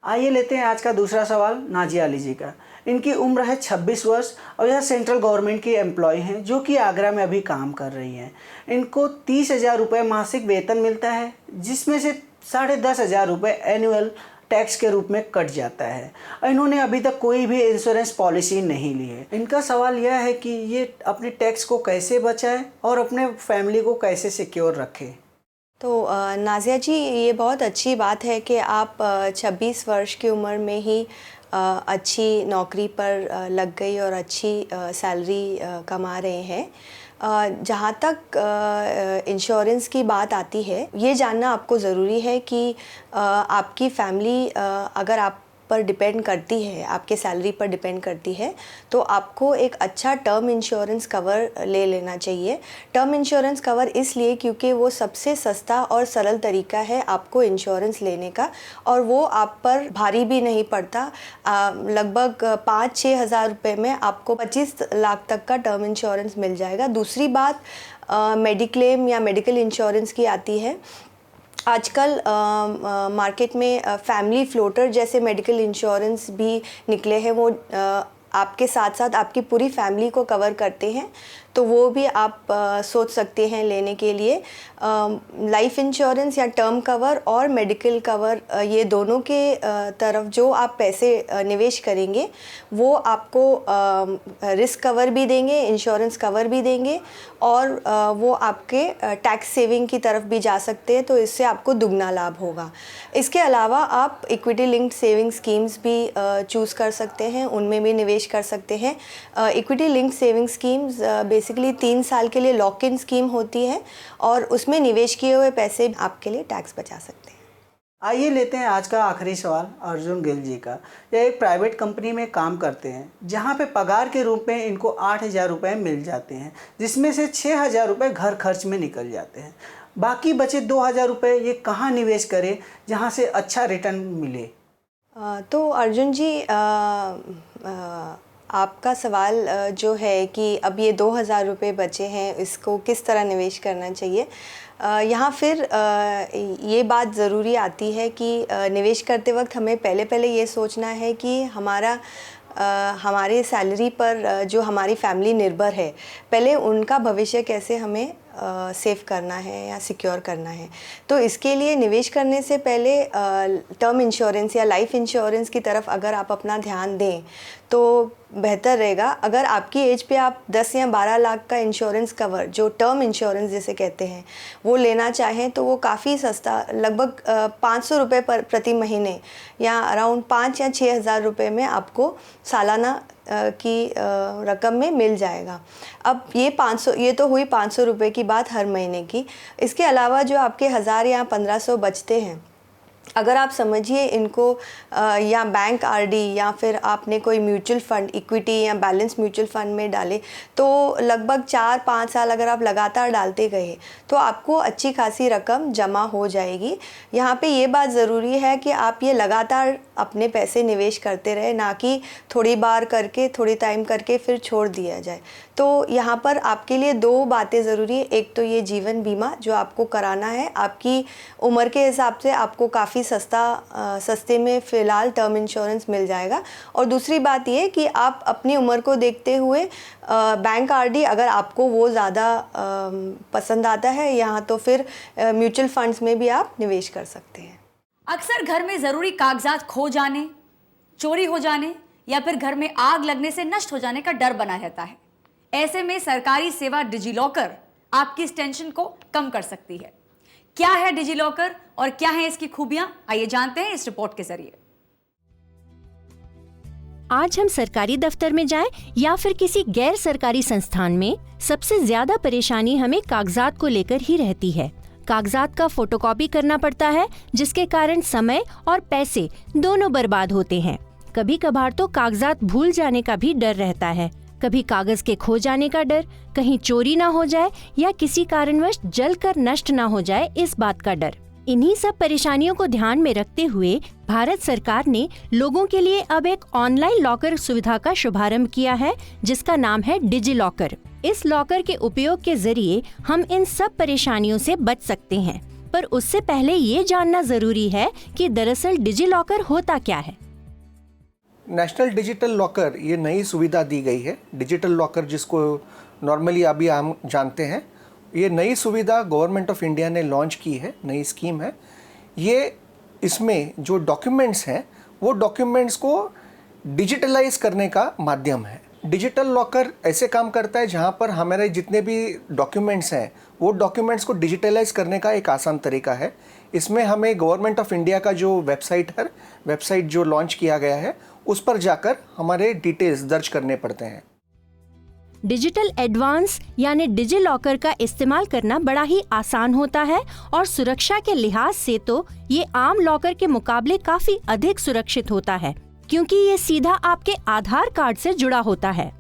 आइए लेते हैं आज का दूसरा सवाल नाजिया अली जी का। इनकी उम्र है 26 वर्ष और यह सेंट्रल गवर्नमेंट की एम्प्लॉय हैं जो कि आगरा में अभी काम कर रही हैं। इनको 30,000 रुपये मासिक वेतन मिलता है, जिसमें से 10,500 रुपये एनुअल टैक्स के रूप में कट जाता है। इन्होंने अभी तक कोई भी इंश्योरेंस पॉलिसी नहीं ली है। इनका सवाल यह है कि ये अपने टैक्स को कैसे बचाएं और अपने फैमिली को कैसे सिक्योर रखें। तो नाजिया जी, ये बहुत अच्छी बात है कि आप 26 वर्ष की उम्र में ही अच्छी नौकरी पर लग गई और अच्छी सैलरी कमा रहे हैं। जहाँ तक इंश्योरेंस की बात आती है, ये जानना आपको ज़रूरी है कि आपकी फैमिली अगर आप पर डिपेंड करती है, आपके सैलरी पर डिपेंड करती है, तो आपको एक अच्छा टर्म इंश्योरेंस कवर ले लेना चाहिए। टर्म इंश्योरेंस कवर इसलिए क्योंकि वो सबसे सस्ता और सरल तरीका है आपको इंश्योरेंस लेने का, और वो आप पर भारी भी नहीं पड़ता। लगभग 5-6 हज़ार रुपये में आपको 25 लाख तक का टर्म इंश्योरेंस मिल जाएगा। दूसरी बात मेडिक्लेम या मेडिकल इंश्योरेंस की आती है। आजकल मार्केट में फैमिली फ्लोटर जैसे मेडिकल इंश्योरेंस भी निकले हैं। वो आपके साथ साथ आपकी पूरी फैमिली को कवर करते हैं, तो वो भी आप सोच सकते हैं लेने के लिए। लाइफ इंश्योरेंस या टर्म कवर और मेडिकल कवर, ये दोनों के तरफ जो आप पैसे निवेश करेंगे वो आपको रिस्क कवर भी देंगे, इंश्योरेंस कवर भी देंगे, और वो आपके टैक्स सेविंग की तरफ भी जा सकते हैं, तो इससे आपको दुगना लाभ होगा। इसके अलावा आप इक्विटी लिंक्ड सेविंग स्कीम्स भी चूज़ कर सकते हैं, उनमें भी निवेश कर सकते हैं। Equity linked saving schemes basically 3 साल के लिए लॉक इन स्कीम होती है, और उसमें निवेश किए हुए पैसे आपके लिए टैक्स बचा सकते हैं। आइए लेते हैं आज का आखिरी सवाल अर्जुन गिल जी का। यह एक प्राइवेट कंपनी में काम करते हैं, जहां पे पगार के रूप में इनको 8,000 रुपये मिल जाते हैं, जिसमें से 6,000 रुपये घर खर्च में निकल जाते हैं। बाकी बचे 2,000 रुपये ये कहाँ निवेश करें जहां से अच्छा रिटर्न मिले? तो अर्जुन जी, आपका सवाल जो है कि अब ये 2,000 रुपये बचे हैं, इसको किस तरह निवेश करना चाहिए, यहाँ फिर ये बात ज़रूरी आती है कि निवेश करते वक्त हमें पहले ये सोचना है कि हमारे सैलरी पर जो हमारी फैमिली निर्भर है, पहले उनका भविष्य कैसे हमें सेव करना है या सिक्योर करना है। तो इसके लिए निवेश करने से पहले टर्म इंश्योरेंस या लाइफ इंश्योरेंस की तरफ अगर आप अपना ध्यान दें तो बेहतर रहेगा। अगर आपकी एज पे आप 10 या 12 लाख का इंश्योरेंस कवर, जो टर्म इंश्योरेंस जिसे कहते हैं, वो लेना चाहें तो वो काफ़ी सस्ता, लगभग 500 रुपये प्रति महीने या अराउंड 5 या 6 हज़ार रुपये में आपको सालाना की रकम में मिल जाएगा। अब ये तो हुई 500 रुपये की बात हर महीने की। इसके अलावा जो आपके 1,000 या 1,500 बचते हैं, अगर आप समझिए इनको या बैंक आरडी या फिर आपने कोई म्यूचुअल फंड, इक्विटी या बैलेंस म्यूचुअल फंड में डाले, तो लगभग 4-5 साल अगर आप लगातार डालते गए तो आपको अच्छी खासी रकम जमा हो जाएगी। यहाँ पे ये बात ज़रूरी है कि आप ये लगातार अपने पैसे निवेश करते रहे, ना कि थोड़ी बार करके, थोड़ी टाइम करके फिर छोड़ दिया जाए। तो यहाँ पर आपके लिए 2 बातें ज़रूरी है। एक तो ये जीवन बीमा जो आपको कराना है, आपकी उम्र के हिसाब से आपको काफ़ी सस्ते में फ़िलहाल टर्म इंश्योरेंस मिल जाएगा। और दूसरी बात ये कि आप अपनी उम्र को देखते हुए बैंक आरडी, अगर आपको वो ज़्यादा पसंद आता है, यहाँ तो फिर म्यूचुअल फंड्स में भी आप निवेश कर सकते हैं। अक्सर घर में ज़रूरी कागजात खो जाने, चोरी हो जाने या फिर घर में आग लगने से नष्ट हो जाने का डर बना रहता है। ऐसे में सरकारी सेवा डिजिलॉकर आपकी इस टेंशन को कम कर सकती है। क्या है डिजिलॉकर और क्या है इसकी खूबियां, आइए जानते हैं इस रिपोर्ट के जरिए। आज हम सरकारी दफ्तर में जाएं या फिर किसी गैर सरकारी संस्थान में, सबसे ज्यादा परेशानी हमें कागजात को लेकर ही रहती है। कागजात का फोटोकॉपी करना पड़ता है, जिसके कारण समय और पैसे दोनों बर्बाद होते हैं। कभी कभार तो कागजात भूल जाने का भी डर रहता है। कभी कागज के खो जाने का डर, कहीं चोरी ना हो जाए या किसी कारणवश जलकर नष्ट ना हो जाए, इस बात का डर। इन्हीं सब परेशानियों को ध्यान में रखते हुए भारत सरकार ने लोगों के लिए अब एक ऑनलाइन लॉकर सुविधा का शुभारंभ किया है, जिसका नाम है डिजी लॉकर। इस लॉकर के उपयोग के जरिए हम इन सब परेशानियों से बच सकते हैं, पर उससे पहले ये जानना जरूरी है कि दरअसल डिजी लॉकर होता क्या है। नेशनल डिजिटल लॉकर ये नई सुविधा दी गई है। डिजिटल लॉकर जिसको नॉर्मली अभी हम जानते हैं, ये नई सुविधा गवर्नमेंट ऑफ इंडिया ने लॉन्च की है, नई स्कीम है। ये इसमें जो डॉक्यूमेंट्स हैं वो डॉक्यूमेंट्स को डिजिटलाइज करने का माध्यम है। डिजिटल लॉकर ऐसे काम करता है जहाँ पर हमारे जितने भी डॉक्यूमेंट्स हैं वो डॉक्यूमेंट्स को डिजिटलाइज करने का एक आसान तरीका है। इसमें हमें गवर्नमेंट ऑफ इंडिया का जो वेबसाइट जो लॉन्च किया गया है उस पर जाकर हमारे डिटेल्स दर्ज करने पड़ते हैं। डिजिटल एडवांस यानी डिजी लॉकर का इस्तेमाल करना बड़ा ही आसान होता है और सुरक्षा के लिहाज से तो ये आम लॉकर के मुकाबले काफी अधिक सुरक्षित होता है, क्योंकि ये सीधा आपके आधार कार्ड से जुड़ा होता है।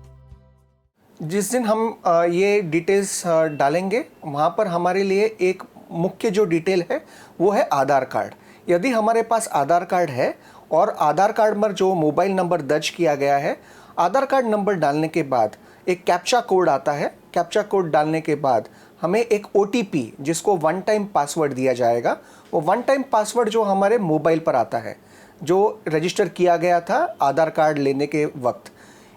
जिस दिन हम ये डिटेल्स डालेंगे वहाँ पर हमारे लिए एक मुख्य जो डिटेल है वो है आधार कार्ड। यदि हमारे पास आधार कार्ड है और आधार कार्ड पर जो मोबाइल नंबर दर्ज किया गया है, आधार कार्ड नंबर डालने के बाद एक कैप्चा कोड आता है। कैप्चा कोड डालने के बाद हमें एक OTP जिसको वन टाइम पासवर्ड दिया जाएगा, वो वन टाइम पासवर्ड जो हमारे मोबाइल पर आता है, जो रजिस्टर किया गया था आधार कार्ड लेने के वक्त,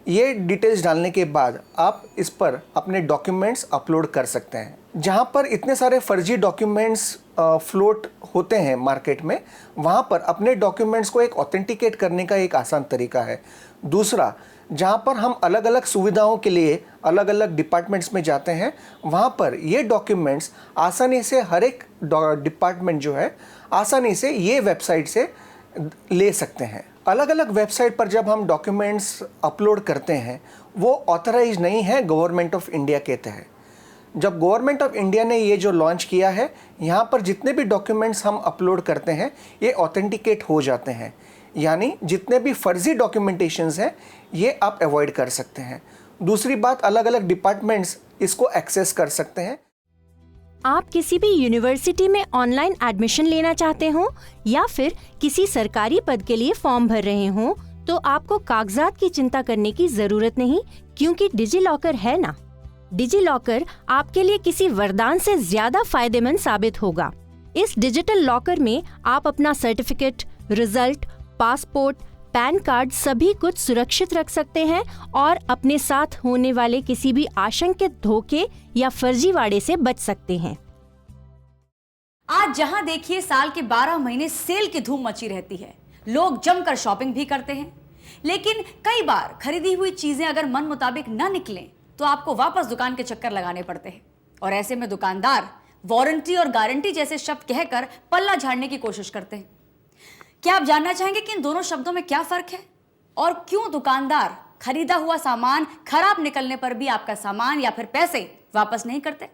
ये डिटेल्स डालने के बाद आप इस पर अपने डॉक्यूमेंट्स अपलोड कर सकते हैं। जहाँ पर इतने सारे फर्जी डॉक्यूमेंट्स फ्लोट होते हैं मार्केट में, वहाँ पर अपने डॉक्यूमेंट्स को एक ऑथेंटिकेट करने का एक आसान तरीका है। दूसरा, जहाँ पर हम अलग अलग सुविधाओं के लिए अलग अलग डिपार्टमेंट्स में जाते हैं, वहाँ पर ये डॉक्यूमेंट्स आसानी से हर एक डिपार्टमेंट जो है आसानी से ये वेबसाइट से ले सकते हैं। अलग अलग वेबसाइट पर जब हम डॉक्यूमेंट्स अपलोड करते हैं वो ऑथराइज नहीं है गवर्नमेंट ऑफ इंडिया के तहत। जब गवर्नमेंट ऑफ इंडिया ने ये जो लॉन्च किया है, यहाँ पर जितने भी डॉक्यूमेंट्स हम अपलोड करते हैं ये ऑथेंटिकेट हो जाते हैं, यानी जितने भी फर्जी डॉक्यूमेंटेशंस हैं ये आप अवॉइड कर सकते हैं। दूसरी बात, अलग अलग डिपार्टमेंट्स इसको एक्सेस कर सकते हैं। आप किसी भी यूनिवर्सिटी में ऑनलाइन एडमिशन लेना चाहते हो या फिर किसी सरकारी पद के लिए फॉर्म भर रहे हो, तो आपको कागजात की चिंता करने की जरूरत नहीं, क्योंकि डिजी लॉकर है ना। डिजी लॉकर आपके लिए किसी वरदान से ज्यादा फायदेमंद साबित होगा। इस डिजिटल लॉकर में आप अपना certificate, result, passport, pan card सभी कुछ सुरक्षित रख सकते हैं और अपने साथ होने वाले किसी भी आशंकित धोखे या फर्जीवाड़े से बच सकते हैं। आज जहां देखिए साल के 12 महीने सेल की धूम मची रहती है, लोग जमकर शॉपिंग भी करते हैं, लेकिन कई बार खरीदी हुई चीजें अगर मन मुताबिक न निकलें तो आपको वापस दुकान के चक्कर लगाने पड़ते हैं और ऐसे में दुकानदार वारंटी और गारंटी जैसे शब्द कहकर पल्ला झाड़ने की कोशिश करते हैं। क्या आप जानना चाहेंगे कि इन दोनों शब्दों में क्या फर्क है और क्यों दुकानदार खरीदा हुआ सामान खराब निकलने पर भी आपका सामान या फिर पैसे वापस नहीं करते?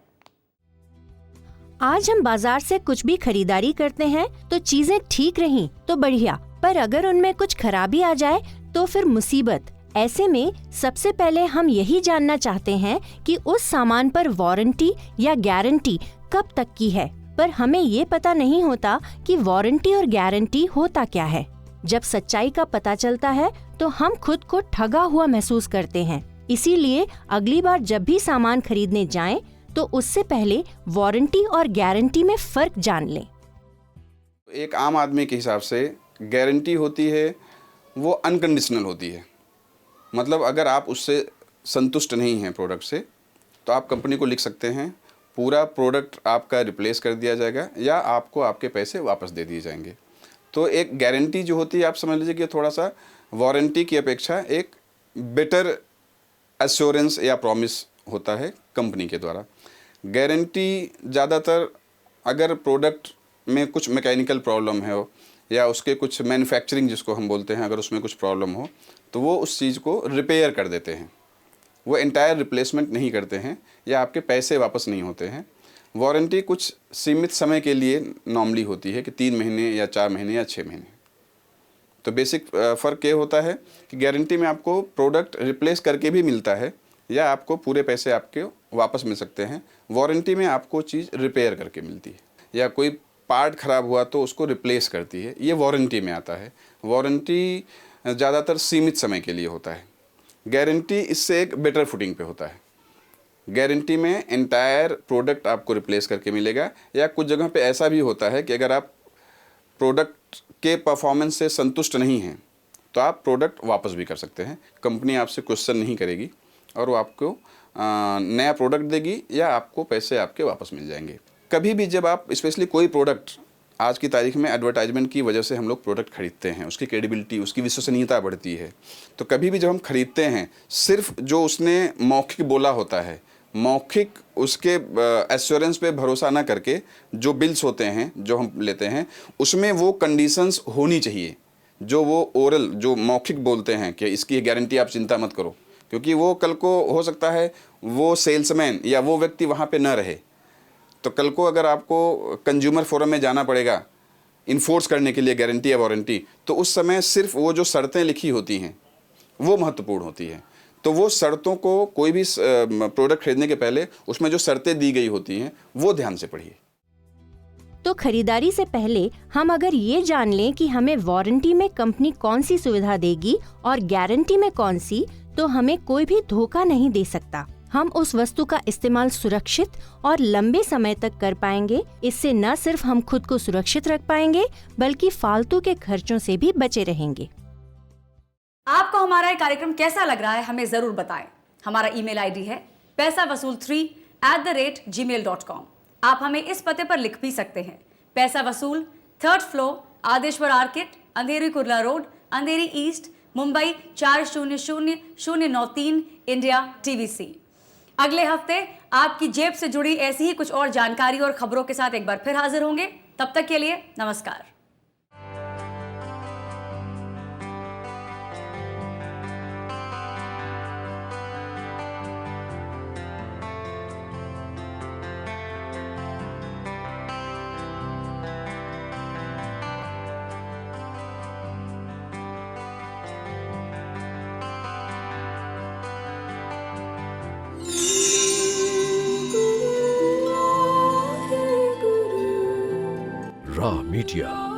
आज हम बाजार से कुछ भी खरीदारी करते हैं तो चीजें ठीक रहीं तो बढ़िया, पर अगर उनमें कुछ खराबी आ जाए तो फिर मुसीबत। ऐसे में सबसे पहले हम यही जानना चाहते हैं कि उस सामान पर वारंटी या गारंटी कब तक की है, पर हमें ये पता नहीं होता कि वारंटी और गारंटी होता क्या है। जब सच्चाई का पता चलता है तो हम खुद को ठगा हुआ महसूस करते हैं। इसीलिए अगली बार जब भी सामान खरीदने जाएं तो उससे पहले वारंटी और गारंटी में फर्क जान लें। एक आम आदमी के हिसाब से गारंटी होती है वो अनकंडीशनल होती है, मतलब अगर आप उससे संतुष्ट नहीं हैं प्रोडक्ट से तो आप कंपनी को लिख सकते हैं, पूरा प्रोडक्ट आपका रिप्लेस कर दिया जाएगा या आपको आपके पैसे वापस दे दिए जाएंगे। तो एक गारंटी जो होती है, आप समझ लीजिए कि थोड़ा सा वारंटी की अपेक्षा एक बेटर एश्योरेंस या प्रॉमिस होता है कंपनी के द्वारा। गारंटी ज़्यादातर अगर प्रोडक्ट में कुछ मैकेनिकल प्रॉब्लम है या उसके कुछ मैन्युफैक्चरिंग जिसको हम बोलते हैं, अगर उसमें कुछ प्रॉब्लम हो तो वो उस चीज़ को रिपेयर कर देते हैं, वो एंटायर रिप्लेसमेंट नहीं करते हैं या आपके पैसे वापस नहीं होते हैं। वारंटी कुछ सीमित समय के लिए नॉर्मली होती है कि 3 महीने या 4 महीने या 6 महीने। तो बेसिक फ़र्क ये होता है कि गारंटी में आपको प्रोडक्ट रिप्लेस करके भी मिलता है या आपको पूरे पैसे आपके वापस मिल सकते हैं। वारंटी में आपको चीज़ रिपेयर करके मिलती है या कोई पार्ट ख़राब हुआ तो उसको रिप्लेस करती है। ये वारंटी में आता है। वारंटी ज़्यादातर सीमित समय के लिए होता है। गारंटी इससे एक बेटर फुटिंग पे होता है। गारंटी में एंटायर प्रोडक्ट आपको रिप्लेस करके मिलेगा, या कुछ जगह पे ऐसा भी होता है कि अगर आप प्रोडक्ट के परफॉर्मेंस से संतुष्ट नहीं हैं तो आप प्रोडक्ट वापस भी कर सकते हैं। कंपनी आपसे क्वेश्चन नहीं करेगी और वो आपको नया प्रोडक्ट देगी या आपको पैसे आपके वापस मिल जाएंगे। कभी भी जब आप स्पेशली कोई प्रोडक्ट, आज की तारीख में एडवर्टाइजमेंट की वजह से हम लोग प्रोडक्ट खरीदते हैं, उसकी क्रेडिबिलिटी, उसकी विश्वसनीयता बढ़ती है। तो कभी भी जब हम खरीदते हैं, सिर्फ जो उसने मौखिक बोला होता है, मौखिक उसके एश्योरेंस पे भरोसा ना करके जो बिल्स होते हैं जो हम लेते हैं, उसमें वो कंडीशंस होनी चाहिए जो वो ओरल, जो मौखिक बोलते हैं कि इसकी गारंटी आप चिंता मत करो, क्योंकि वो कल को हो सकता है वो सेल्समैन या वो व्यक्ति वहाँ पे न रहे, तो कल को अगर आपको कंज्यूमर फोरम में जाना पड़ेगा इन्फोर्स करने के लिए गारंटी या वारंटी, तो उस समय सिर्फ वो जो शर्तें लिखी होती हैं वो महत्वपूर्ण होती है। तो वो शर्तों को, कोई भी प्रोडक्ट खरीदने के पहले उसमें जो शर्तें दी गई होती हैं वो ध्यान से पढ़िए। तो खरीदारी से पहले हम अगर ये जान लें कि हमें वारंटी में कंपनी कौन सी सुविधा देगी और गारंटी में कौन सी, तो हमें कोई भी धोखा नहीं दे सकता। हम उस वस्तु का इस्तेमाल सुरक्षित और लंबे समय तक कर पाएंगे। इससे न सिर्फ हम खुद को सुरक्षित रख पाएंगे बल्कि फालतू के खर्चों से भी बचे रहेंगे। आपको हमारा ये कार्यक्रम कैसा लग रहा है हमें जरूर बताएं। हमारा ईमेल आईडी है paisavasool3@gmail.com। आप हमें इस पते पर लिख भी सकते हैं। पैसा वसूल, 3rd फ्लोर, आदेश्वर आर्किड, अंधेरी कुर्ला रोड, अंधेरी ईस्ट, मुंबई 400093, इंडिया, TVC। अगले हफ्ते आपकी जेब से जुड़ी ऐसी ही कुछ और जानकारी और खबरों के साथ एक बार फिर हाजिर होंगे। तब तक के लिए नमस्कार। Raw Media.